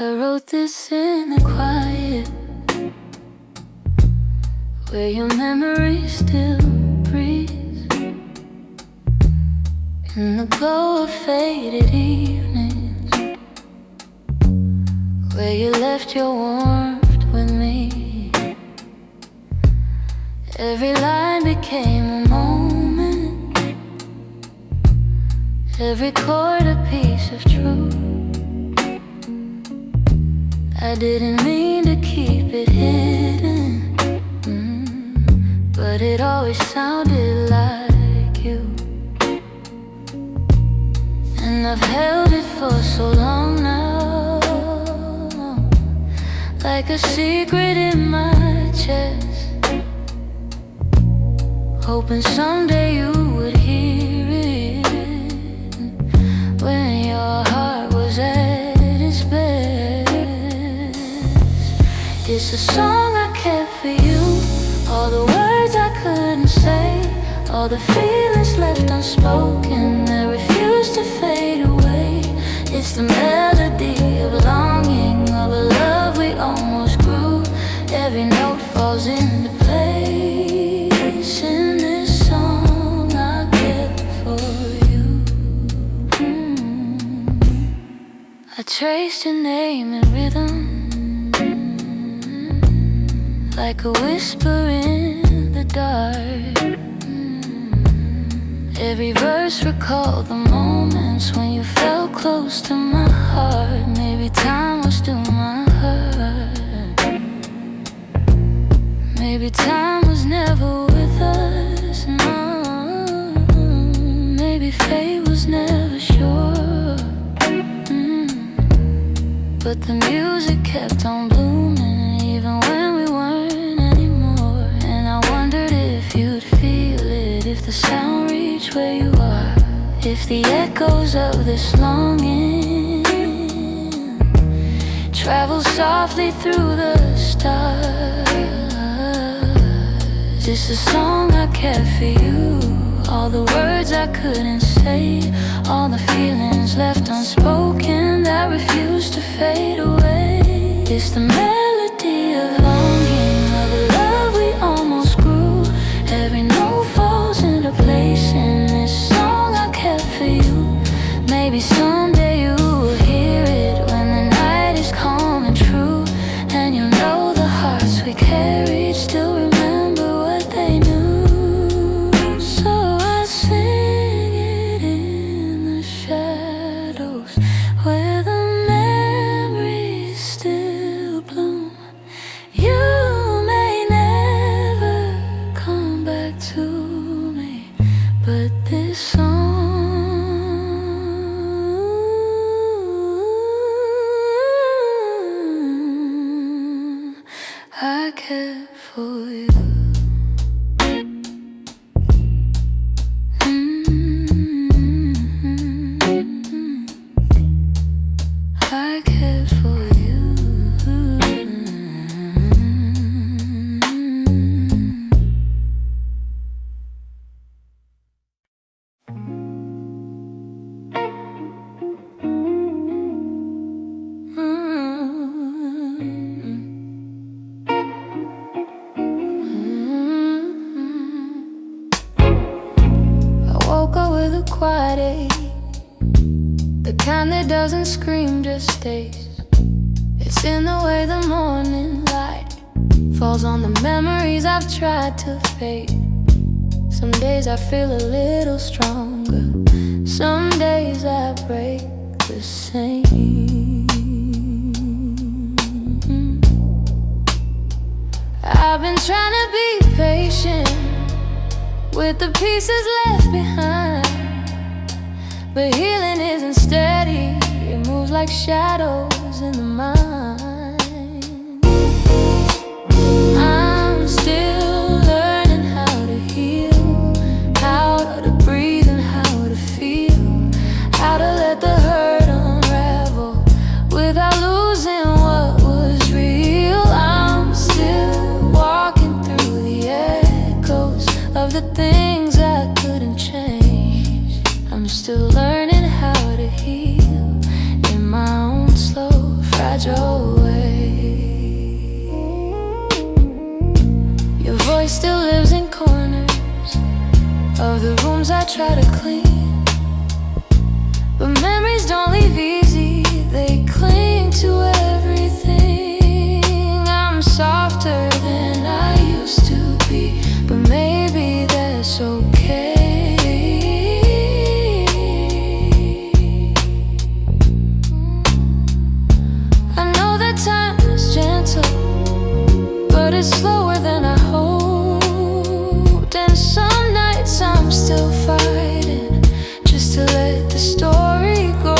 I wrote this in the quiet, where your memory still breathes, in the glow of faded evenings, where you left your warmth with me. Every line became a moment, every chord a piece of truth. I didn't mean to keep it hidden, but it always sounded like you. And I've held it for so long now, like a secret in my chest, hoping someday you would hear it, when your heart was at its best. It's a song I kept for you, all the words I couldn't say, all the feelings left unspoken that refuse to fade away. It's the melody of longing, of a love we almost grew. Every note falls into place in this song I kept traced your name in rhythm, like a whisper in the dark. Every verse recalled the moments when you felt close to my heart. Maybe time was still my heart. Maybe time was never with us, no. Maybe fate was never sure. But the music kept on blooming, even when we weren't anymore. And I wondered if you'd feel it, if the sound reached where you are, if the echoes of this longing travel softly through the stars. It's a song I kept for you, all the words I couldn't say, all the feelings left unspoken that refuse to fade away. It's the melody of longing, of a love we almost grew. Every note falls into place in this song I kept for you. Maybe someday you will hear it when the night is calm and true, and you'll know the hearts we carried still remember what they knew. So I sing it in the shadows where the memories still bloom. You may never come back to me, but this song I kept for you. I cared for you. I woke up with a quiet ache, the kind that doesn't scream, just stays. It's in the way the morning light falls on the memories I've tried to fade. Some days I feel a little stronger, some days I break the same. I've been trying to be patient with the pieces left behind, but healing isn't steady, it moves like shadows in the mind. I'm still learning how to heal, how to breathe and how to feel, how to let the hurt unravel without losing what was real. I'm still walking through the echoes of the things I couldn't change. I'm still learning how to heal in my own slow, fragile way. Your voice still lives in corners of the rooms I try to clean, but memories don't leave easy, they cling to everything. I'm softer than I used to be, but maybe that's okay. I know that time is gentle, but it's slower than I hoped. And some nights I'm still fighting just to let the story go.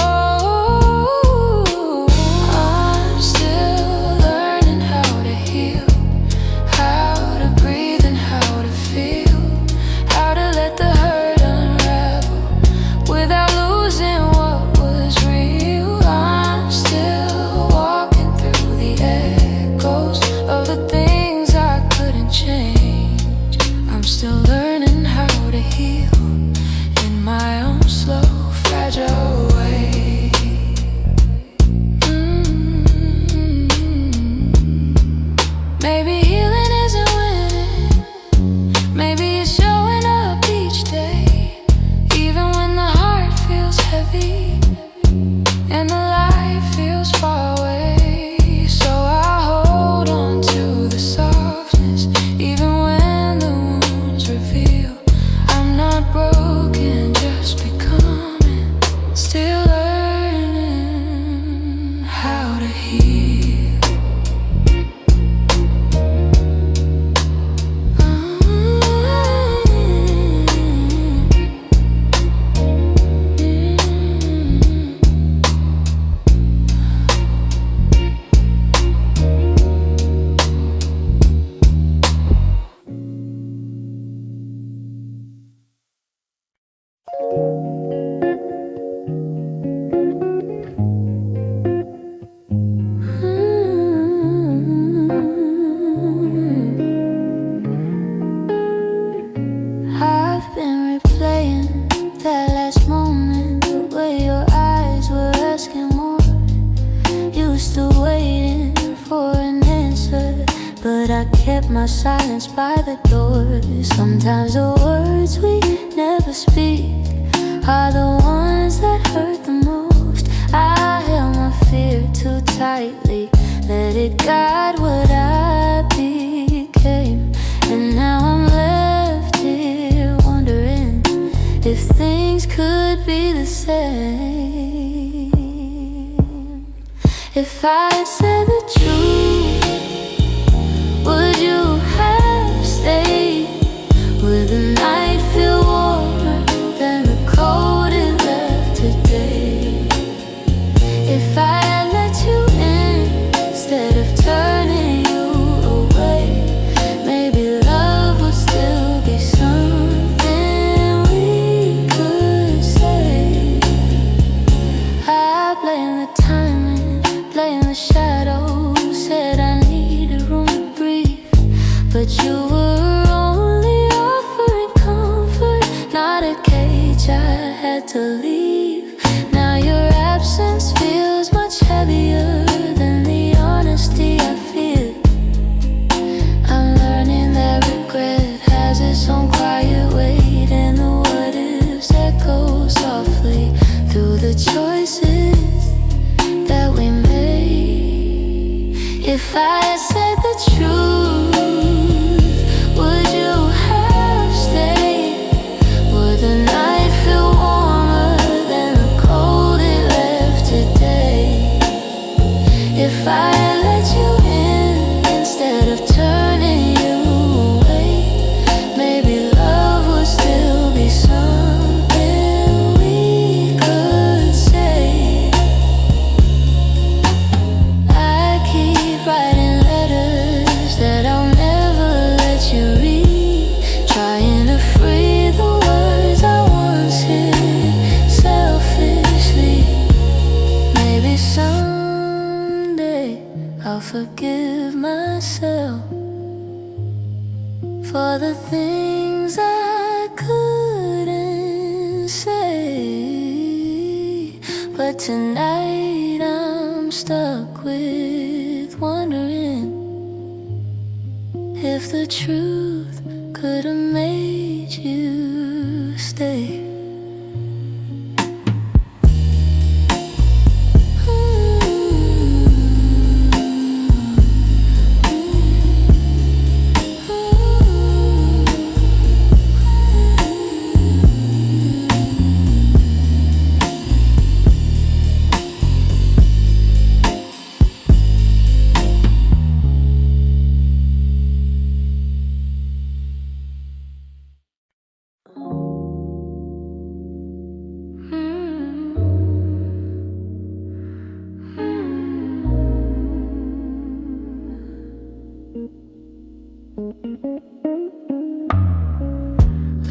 but I kept my silence by the door. Sometimes the words we never speak are the ones that hurt the most. I held my fear too tightly, let it guide what I became. And now I'm left here wondering if things could be the same. If I had said the truth, would you have stayed? Would the night feel warmer than the cold it left today? If I had let you in instead of turning you away, maybe love would still be something we could say. I blame the timing, blame the shadows, said I needed room to breathe, but you were only offering comfort, not a cage I had to leave. Now your absence feels much heavier than the honesty I feel. I'm learning that regret has its own quiet weight, and the what ifs echo softly through the choices that we made. If I had said the truth, would you have stayed? Would the night feel warmer than the cold it left today? If I had let you in instead of turning you away, maybe love would still be something we could say. I keep writing letters that I'll never let you read, trying to free the words I once hid selfishly. Maybe someday I'll forgive myself for the things I couldn't say. But tonight I'm stuck with wondering if the truth could have made you stay.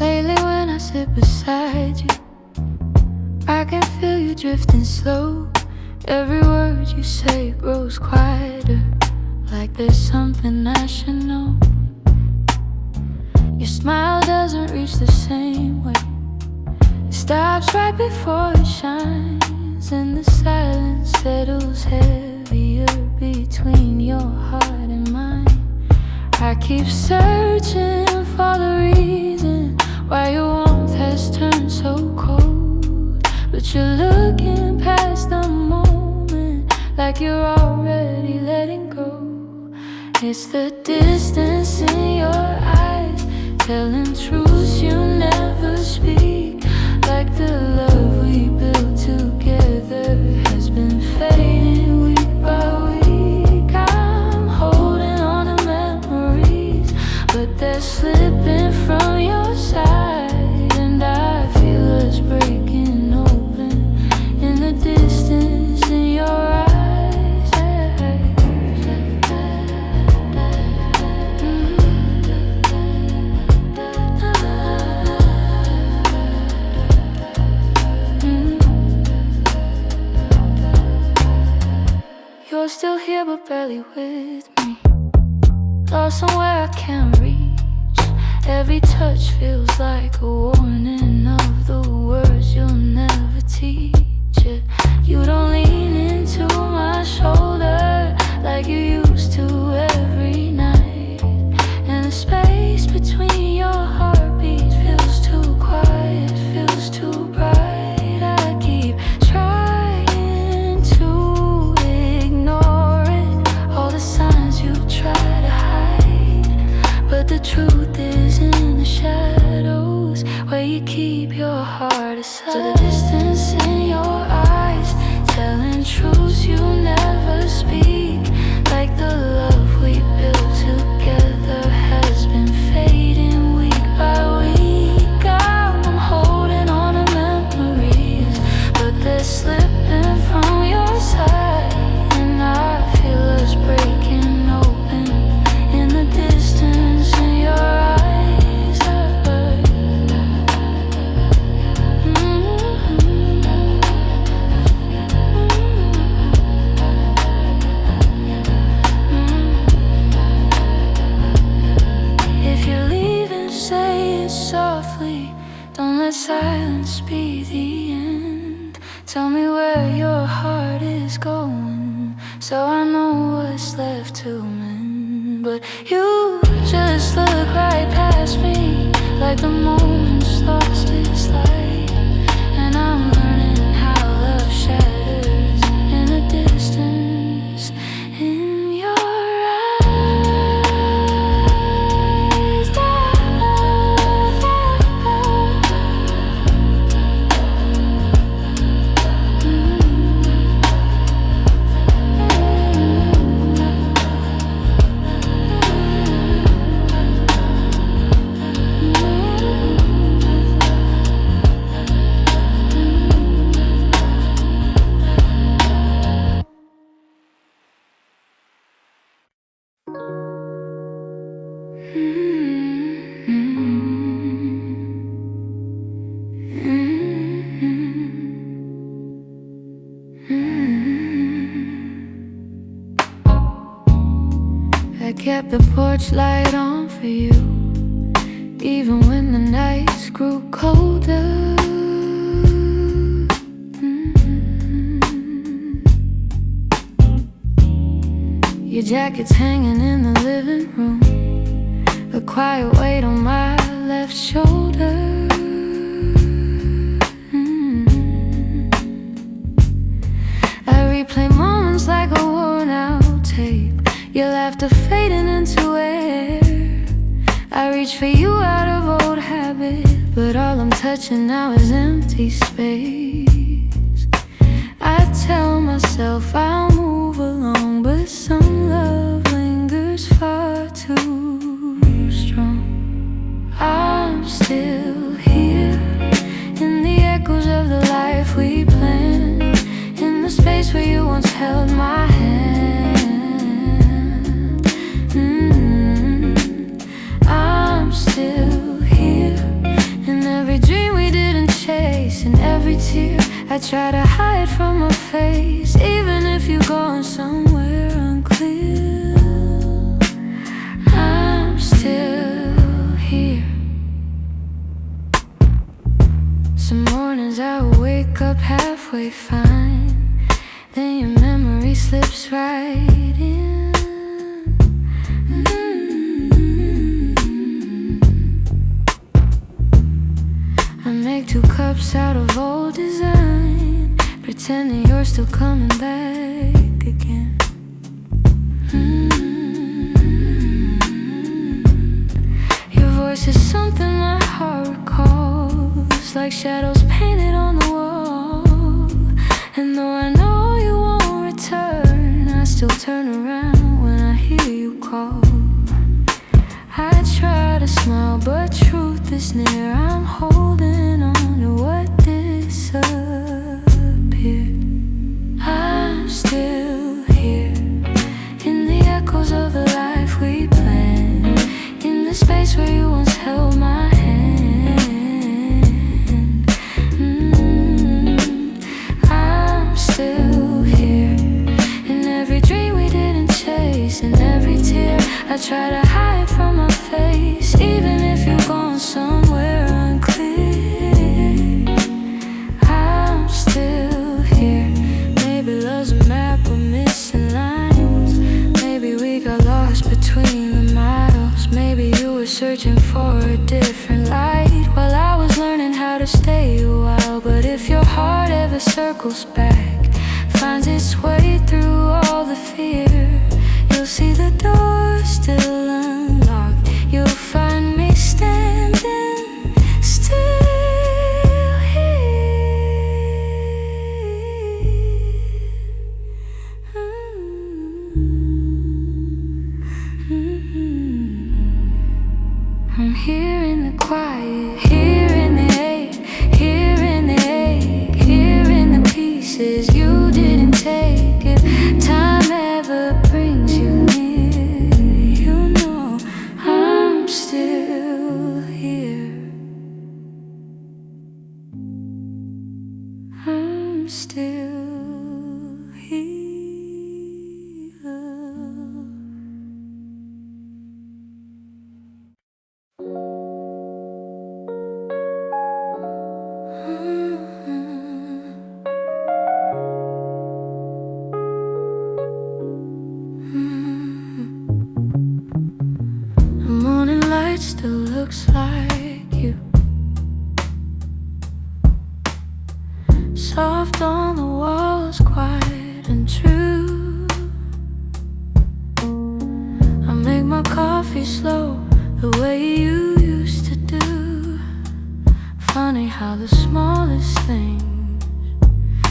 Lately when I sit beside you, I can feel you drifting slow. Every word you say grows quieter, like there's something I should know. Your smile doesn't reach the same way. It stops right before it shines, and the silence settles heavier between your heart and mine. I keep searching for the reason why your warmth has turned so cold, but you're looking past the moment like you're already letting go. It's the distance in your eyes, telling truths you never speak, like the love we built together has been fading week by week. I'm holding on to memories, but they're slipping from your side, and I feel us breaking open in the distance in your eyes. You're still here but barely with me, lost somewhere I can't reach. Every touch feels like a warning of the words you'll never teach. You don't lean into my shoulder like you used to every night. to side. To the distance in your eyes, telling truths you never speak. Like the love we built together has been fading week by week. I'm holding on to memories, but they're slipping from your side, and I feel us breaking open in the distance in your eyes. If you're leaving, say it softly. Don't let silence be the end. Tell me where your heart is going, so I know what's left to mend. But you just look right past me, like the moment's lost its light. And I'm learning how love shatters in the distance in your eyes. I kept the porch light on for you, even when the nights grew colder. Your jacket's hanging in the living room, a quiet weight on my left shoulder. I replay moments like a worn out tape, your laughter fading into air. I reach for you out of old habit, but all I'm touching now is empty space. I tell myself I'll move along, but some love lingers far too strong. I'm still here in the echoes of the life we planned, in the space where you once held my hand. I'm still here in every dream we didn't chase, in every tear I try to hide from my face. Even if you're going somewhere unclear, I'm still here. Some mornings I wake up halfway fine, then your memory slips right in. I make 2 cups out of old design, pretending you're still coming back again. Your voice is something my heart recalls, like shadows painted on the wall. And though I know you won't return, I still turn around when I hear you call. I try to smile, but truth is near. I'm holding on to what disappeared. I'm still here in the echoes of the life we planned, in the space where you once held my hand. I'm still here in every dream we didn't chase, in every tear I try to hide from my face. Even if you're going somewhere unclear, I'm still here. Maybe love's a map with missing lines, maybe we got lost between the miles. Maybe you were searching for a different light while I was learning how to stay a while. But if your heart ever circles back, finds its way through all the fear, you'll see the door still unlocked. You'll find me standing still here. I'm here in the quiet, here in the ache, here in the ache, here in the pieces you didn't take. If time ever brings you near, you know I'm still here. I'm still here. The morning light still looks like you, soft on the walls, quiet and true. I make my coffee slow, the way you used to do. Funny how the smallest things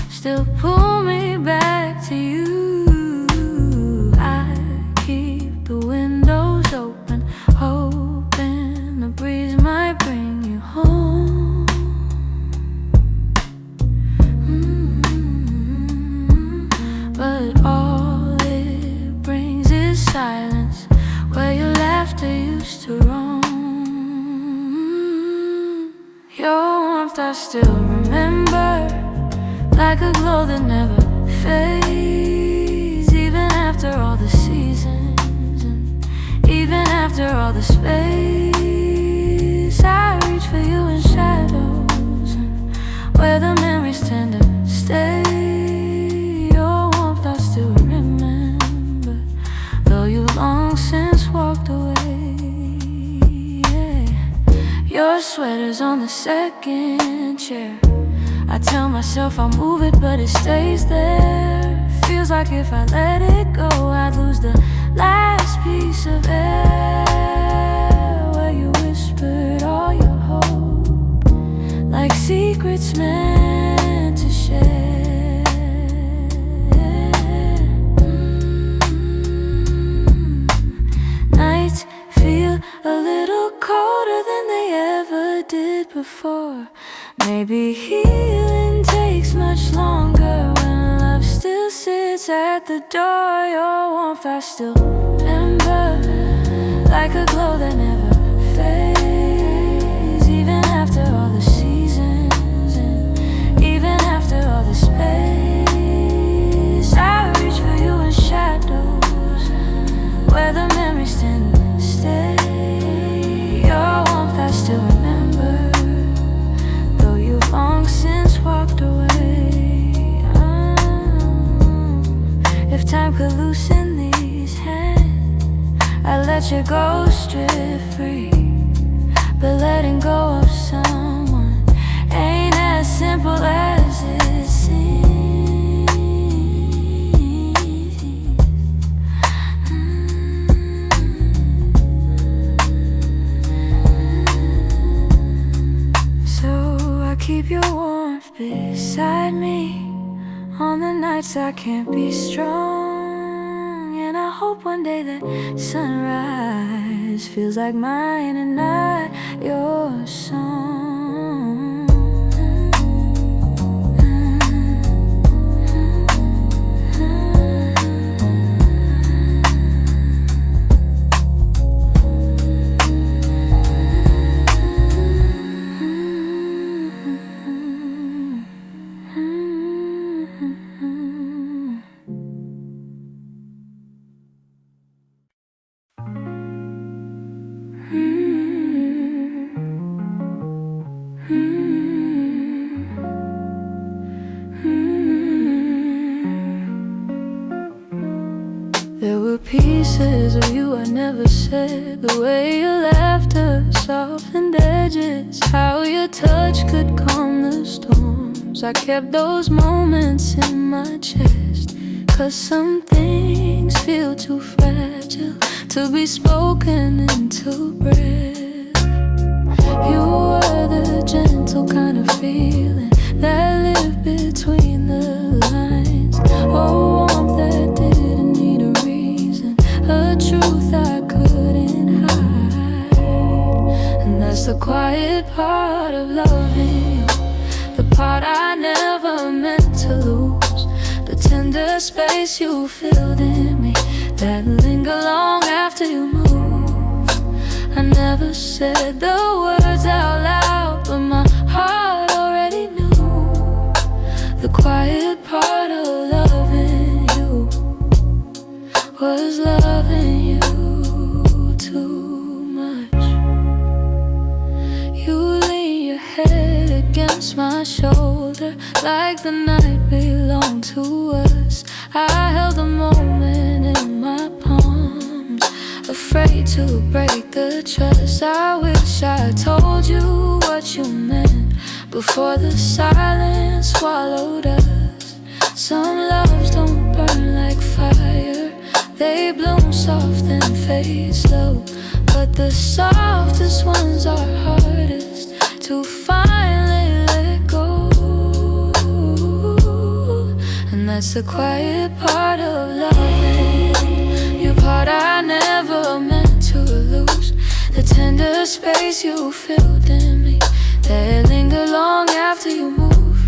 still pull me back to you. I keep the windows open, hoping the breeze might bring you home. But all it brings is silence, where your laughter used to roam. Your warmth I still remember, like a glow that never fades. Even after all the seasons, and even after all the space, I reach for you in shadows, and where the memories tend to stay. Your warmth I still remember, though you've long since walked away. Yeah. Your sweater's on the second chair. I tell myself I'll move it, but it stays there. Feels like if I let it go, I'd lose the last piece of air, where you whispered all your hope, like secrets meant to share. Nights feel a little colder than they ever did before. Maybe healing takes much longer when love still sits at the door. Your warmth I still remember, like a glow that never fades. Even after all the seasons, and even after all the space, I reach for you in shadows, where the memories tend to stay. Your warmth I still remember, long since walked away. If time could loosen these hands, I'd let you go strip free. But letting go of someone ain't as simple as it seems. Keep your warmth beside me on the nights I can't be strong. And I hope one day that sunrise feels like mine and not your song. There were pieces of you I never said, the way your laughter softened edges, how your touch could calm the storms. I kept those moments in my chest, 'cause some things feel too fragile to be spoken into breath. You were the gentle kind of feeling that lived between the lines. Oh, warmth that didn't need a reason, a truth I couldn't hide. the quiet part of loving you, the part I never meant to lose, the tender space you filled in me that linger long after you move. I never said the words out loud, but my heart already knew the quiet part of loving you was loving you too much. You lean your head against my shoulder like the night belonged to us. I held the moment in my palms, afraid to break the trust. I wish I told you what you meant before the silence swallowed us. Some loves don't burn like fire, they bloom soft and fade slow, but the softest ones are hardest to finally let go. And that's the quiet part of loving you, part I never meant to lose, the tender space you filled in me that linger long after you move.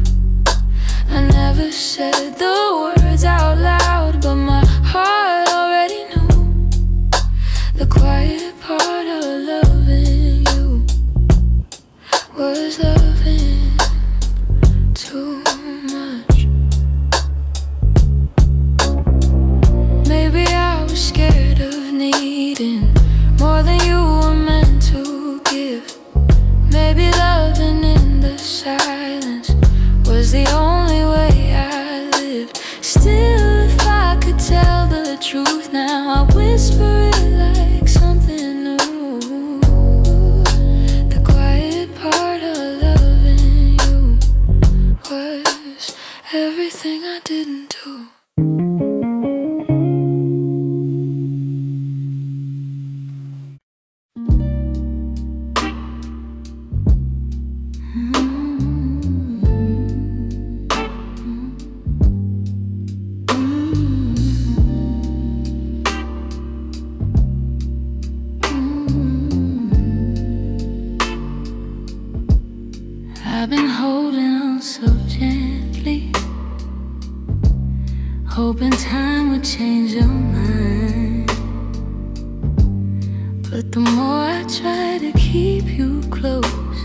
I never said the words out loud, but my heart already knew the quiet part of loving you was loving too much. Maybe I was scared of needing more than you were meant to give. Maybe loving in the silence was the only way I lived. Still, if I could tell the truth now, I whisper it like something new. The quiet part of loving you was everything I didn't do. I've been holding on so gently, hoping time would change your mind. But the more I try to keep you close,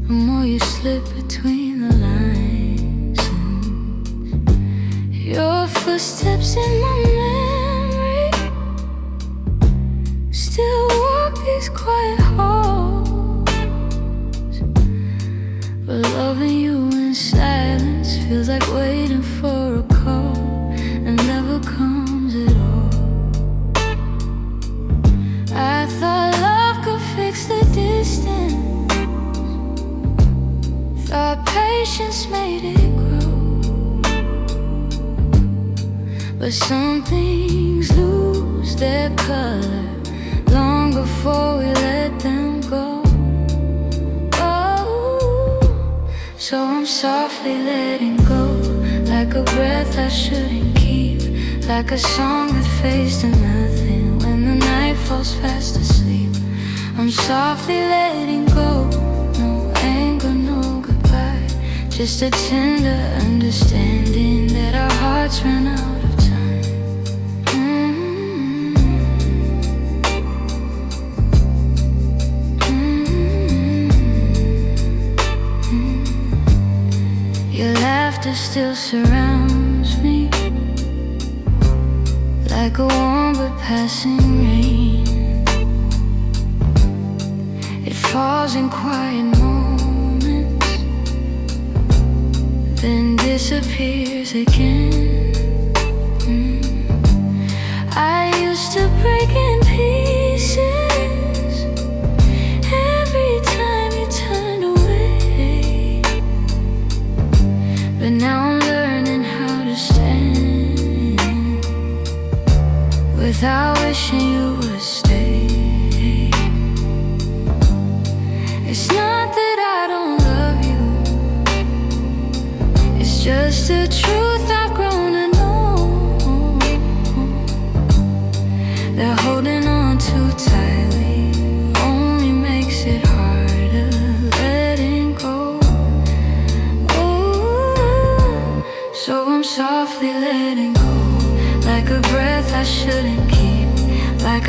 the more you slip between the lines. And your footsteps in my memory still walk these quiet halls. But loving you in silence feels like waiting for a call and never comes at all. I thought love could fix the distance, thought patience made it grow. But some things lose their color long before we let them go. So I'm softly letting go, like a breath I shouldn't keep, like a song that fades to nothing when the night falls fast asleep. I'm softly letting go, no anger, no goodbye, just a tender understanding that our hearts ran out of time. Your laughter still surrounds me like a warm but passing rain. It falls in quiet moments, then disappears again. I used to break in pieces every time you turned away, but now I'm learning how to stand without wishing you would stay. It's not that I don't love you, it's just the truth I've grown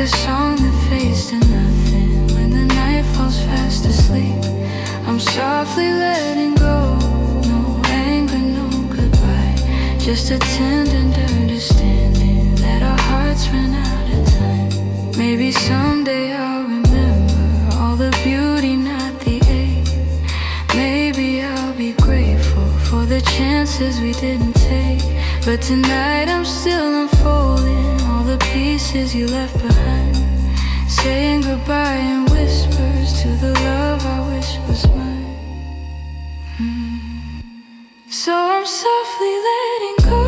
a song that fades to nothing when the night falls fast asleep. I'm softly letting go. No anger, no goodbye. Just a tender understanding that our hearts ran out of time. Maybe someday I'll remember all the beauty, not the ache. Maybe I'll be grateful for the chances we didn't take. But tonight I'm still unfolding all the pieces you left behind, saying goodbye in whispers to the love I wish was mine. So I'm softly letting go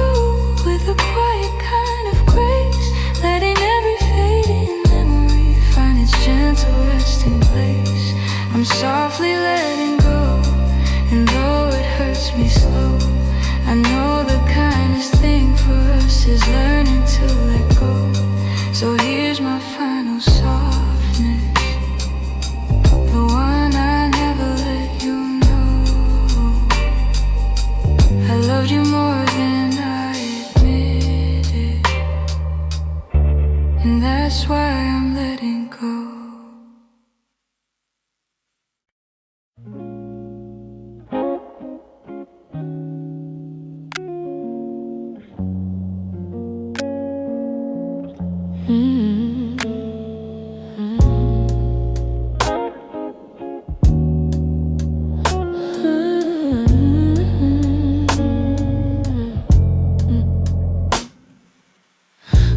with a quiet kind of grace, letting every fading memory find its gentle resting place. I'm softly letting go, and though it hurts me slow, I know the kindest thing for us is learning to let go. So here's my final softness, the one I never let you know. I loved you more than I admitted, and that's why I'm letting go.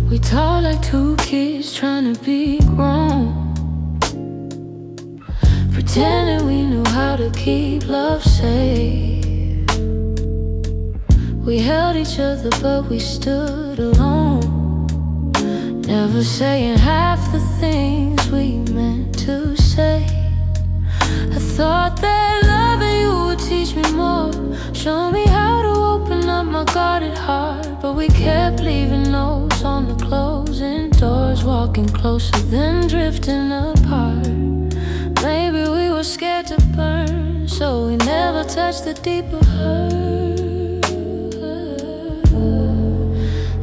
We talk like two kids trying to be grown, pretending we knew how to keep love safe. We held each other but we stood alone, never saying half the things we meant to say. I thought that loving you would teach me more, show me how to open up my guarded heart. But we kept leaving notes on the closing doors, walking closer then drifting apart. Maybe we were scared to burn, so we never touched the deeper hurt.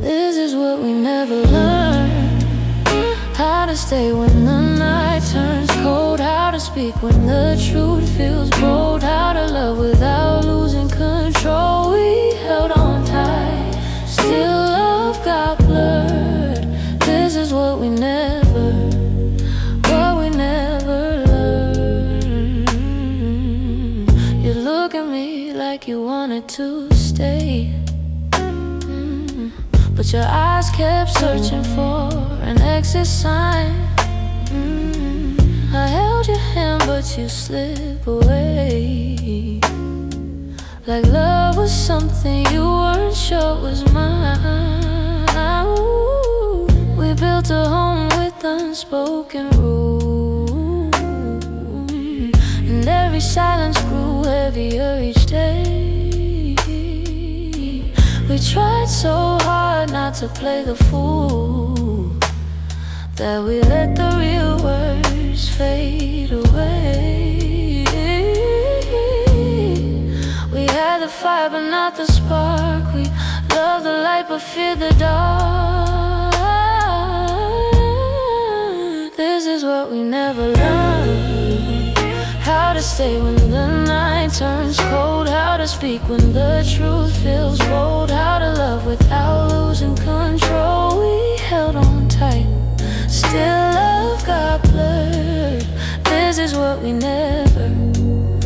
This is what we never learned, how to stay when the night turns cold, how to speak when the truth feels bold, how to love without losing control. We held on tight, still love got blurred. This is what we never learned. You look at me like you wanted to stay, but your eyes kept searching for an exit sign. I held your hand but you slip away, like love was something you weren't sure was mine. Ooh, we built a home with unspoken rules, and every silence grew heavier each day. We tried so hard not to play the fool, that we let the real words fade away. We had the fire but not the spark, we loved the light but feared the dark. This is what we never learned, how to stay when the night turns cold, how to speak when the truth feels bold, how to love without losing control. We held on tight, still love got blurred. This is what we never learned.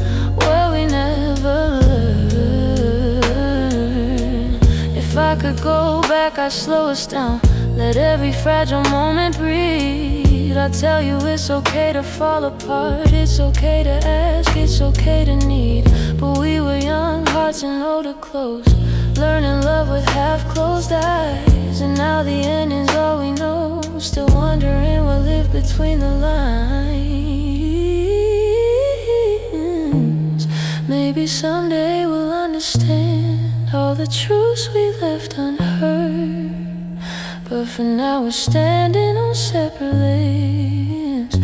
If I could go back, I'd slow us down, let every fragile moment breathe. I'd tell you it's okay to fall apart, it's okay to ask, it's okay to need. But we were young hearts and older clothes, learning love with half-closed eyes. And now the ending's all we know, still wondering what lived between the lines. Maybe someday we'll understand all the truths we left unheard, but for now we're standing on separate lanes,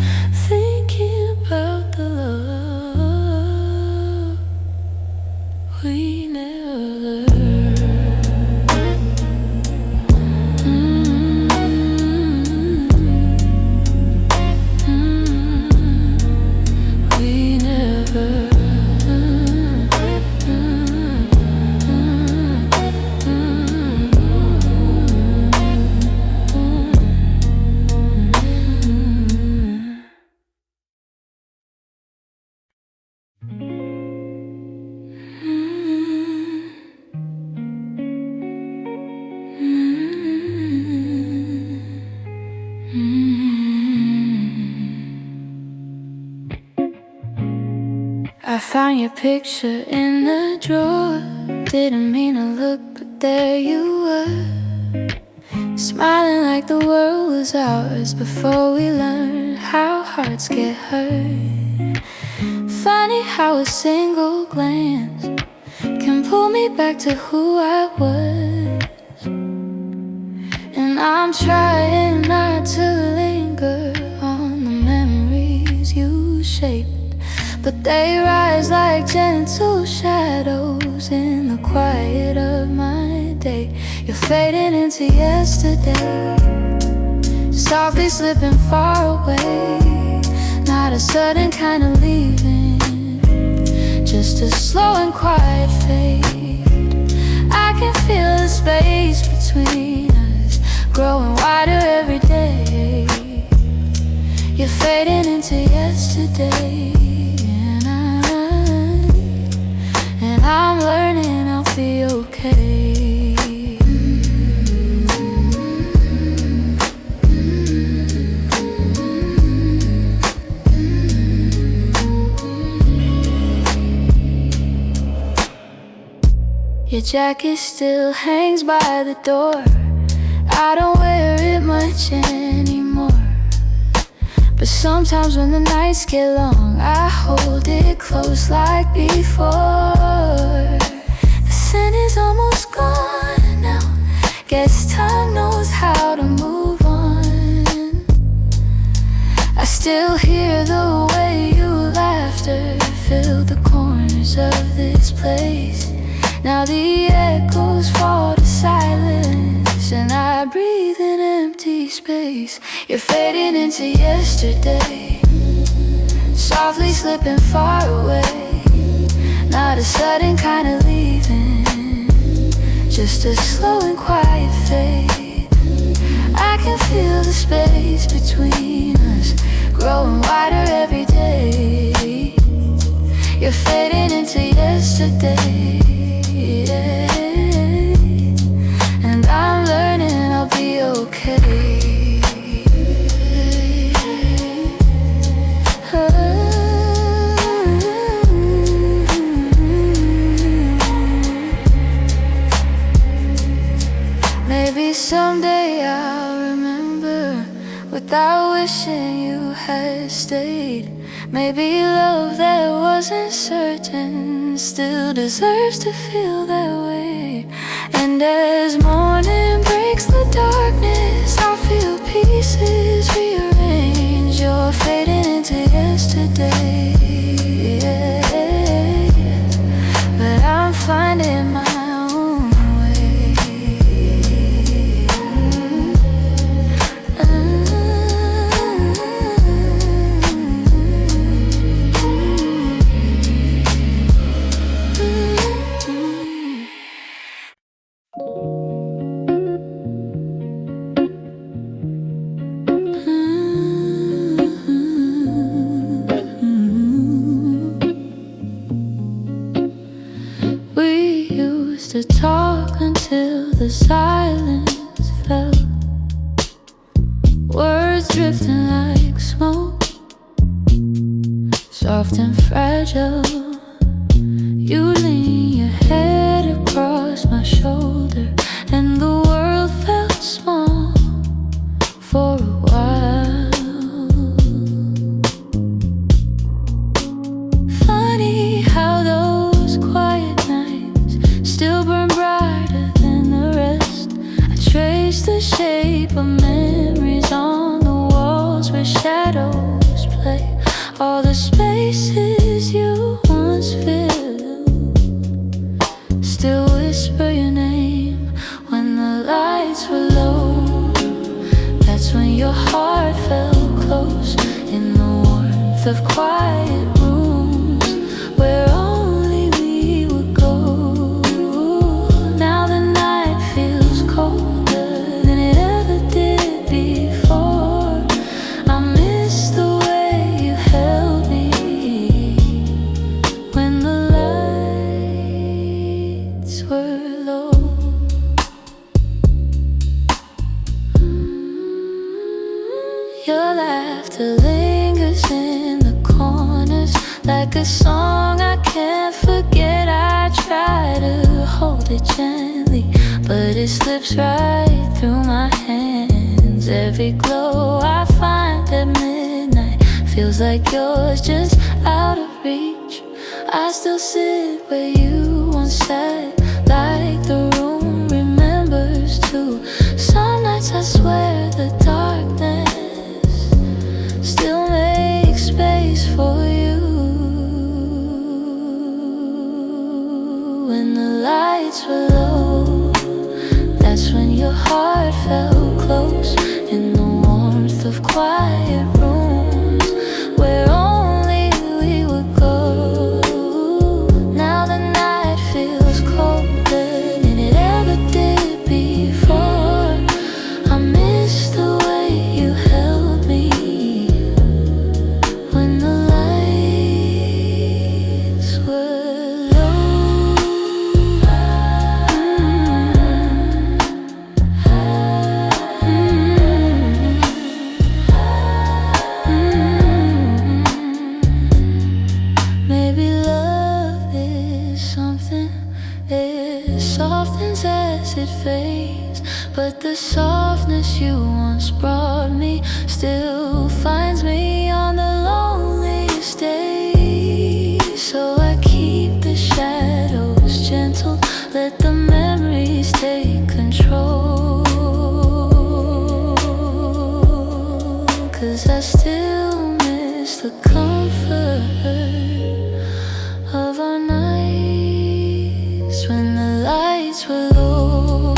thinking about the love we never learned. I found your picture in the drawer. Didn't mean to look, but there you were, smiling like the world was ours before we learned how hearts get hurt. Funny how a single glance can pull me back to who I was. And I'm trying not to linger on the memories you shaped, but they rise like gentle shadows in the quiet of my day. You're fading into yesterday, softly slipping far away. Not a sudden kind of leaving, just a slow and quiet fade. I can feel the space between us growing wider every day. You're fading into yesterday, and I'm learning I'll be okay. Your jacket still hangs by the door. I don't wear it much anymore, but sometimes when the nights get long, I hold it close like before. The scent is almost gone now. Guess time knows how to move on. I still hear the way your laughter filled the corners of this place. Now the echoes fall to silence, and I breathe in empty space. You're fading into yesterday, softly slipping far away. Not a sudden kind of leaving, just a slow and quiet fade. I can feel the space between us growing wider every day. You're fading into yesterday, and I'm learning I'll be okay. Maybe someday I'll remember without wishing you had stayed. Maybe love that wasn't certain still deserves to feel that way. And as morning breaks the darkness, I'll feel pieces rearrange. You're fading into yesterday, but I'm finding my own way. We used to talk until the silence fell, words drifting like smoke, soft and fragile. You lean your head across my shoulder, and the world felt small for a while. Funny how those quiet nights still burn brighter than the rest. I trace the shape of memories on the walls where shadows play. All the spaces you once filled still whisper your name when the lights were low. That's when your heart felt close in the warmth of quiet rooms where only we would go. Now the night feels colder than it ever did before. I miss the way you held me when the lights were low. Your laughter lingers in the corners like a song I can't forget I try to hold it gently, but it slips right through my hands. Every glow I find at midnight feels like yours, just out of reach. I still sit where you once sat, like the room remembers too. Some nights I swear the darkness still makes space for you. When the lights were low, that's when your heart felt close, in the warmth of quiet rooms where only we would go. Now the night feels colder than it ever did before. I miss the way you held me when the lights were low. Maybe love is something, it softens as it fades, but the softness you once brought me still finds me on the loneliest days. So I keep the shadows gentle, let the memories take control. 'Cause I still miss the comfort of our nights when the lights were low.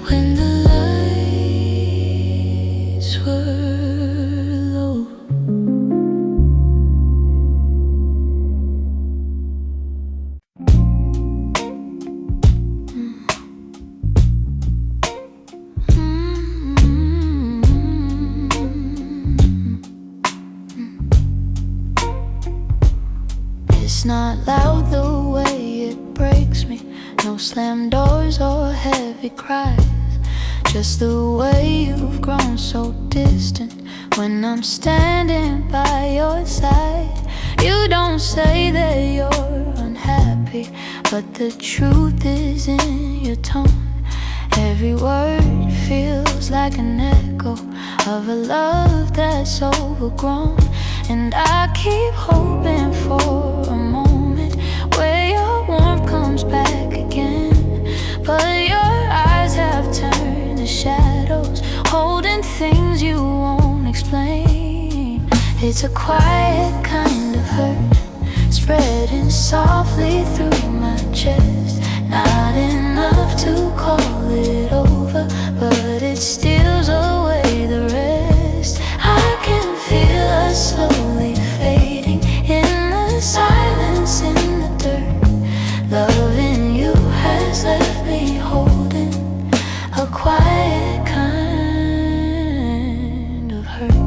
When the lights were low. It's not loud the way it breaks me, no slam doors or heavy cries, just the way you've grown so distant when I'm standing by your side. You don't say that you're unhappy, but the truth is in your tone. Every word feels like an echo of a love that's overgrown. And I keep hoping for a moment where your warmth comes back again, but your eyes have turned to shadows, holding things you won't explain. It's a quiet kind of hurt, spreading softly through my chest. Not enough to call it over, but it steals away the rest. I can feel us slowly fading in the silence, in the dirt. Loving you has left me holding a quiet kind of hurt.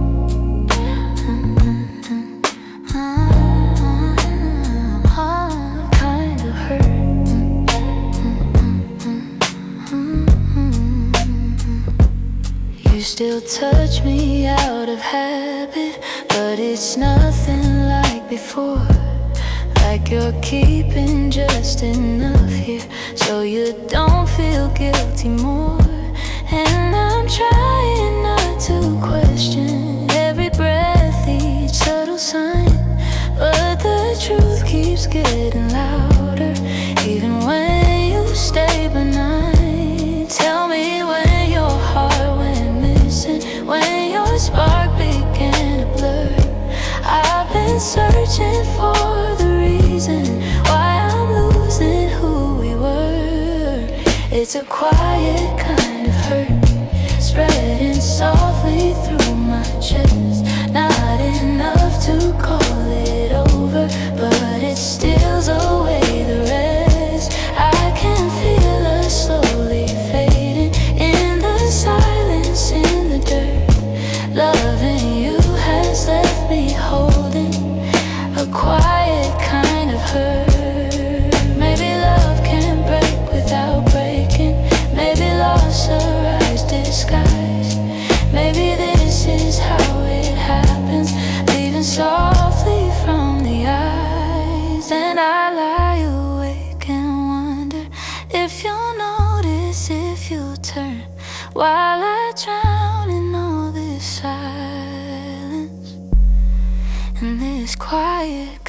Kind of hurt. You still touch me out of habit, but it's nothing like before. Like you're keeping just enough here so you don't feel guilty more. And I'm trying not to question every breath, each subtle sign, but the truth keeps getting louder, even when you stay benign. Tell me when your heart went missing, when your spark began to blur. I've been searching for the reason why I'm losing who we were. It's a quiet kind of hurt, spreading softly through my chest. Not enough to call it over, but it steals away the rest. I can feel us slowly fading in the silence, in the dirt. Loving you has left me holding a quiet kind of hurt. Maybe love can break without breaking, maybe loss a rise disguised. while I drown in all this silence and this quiet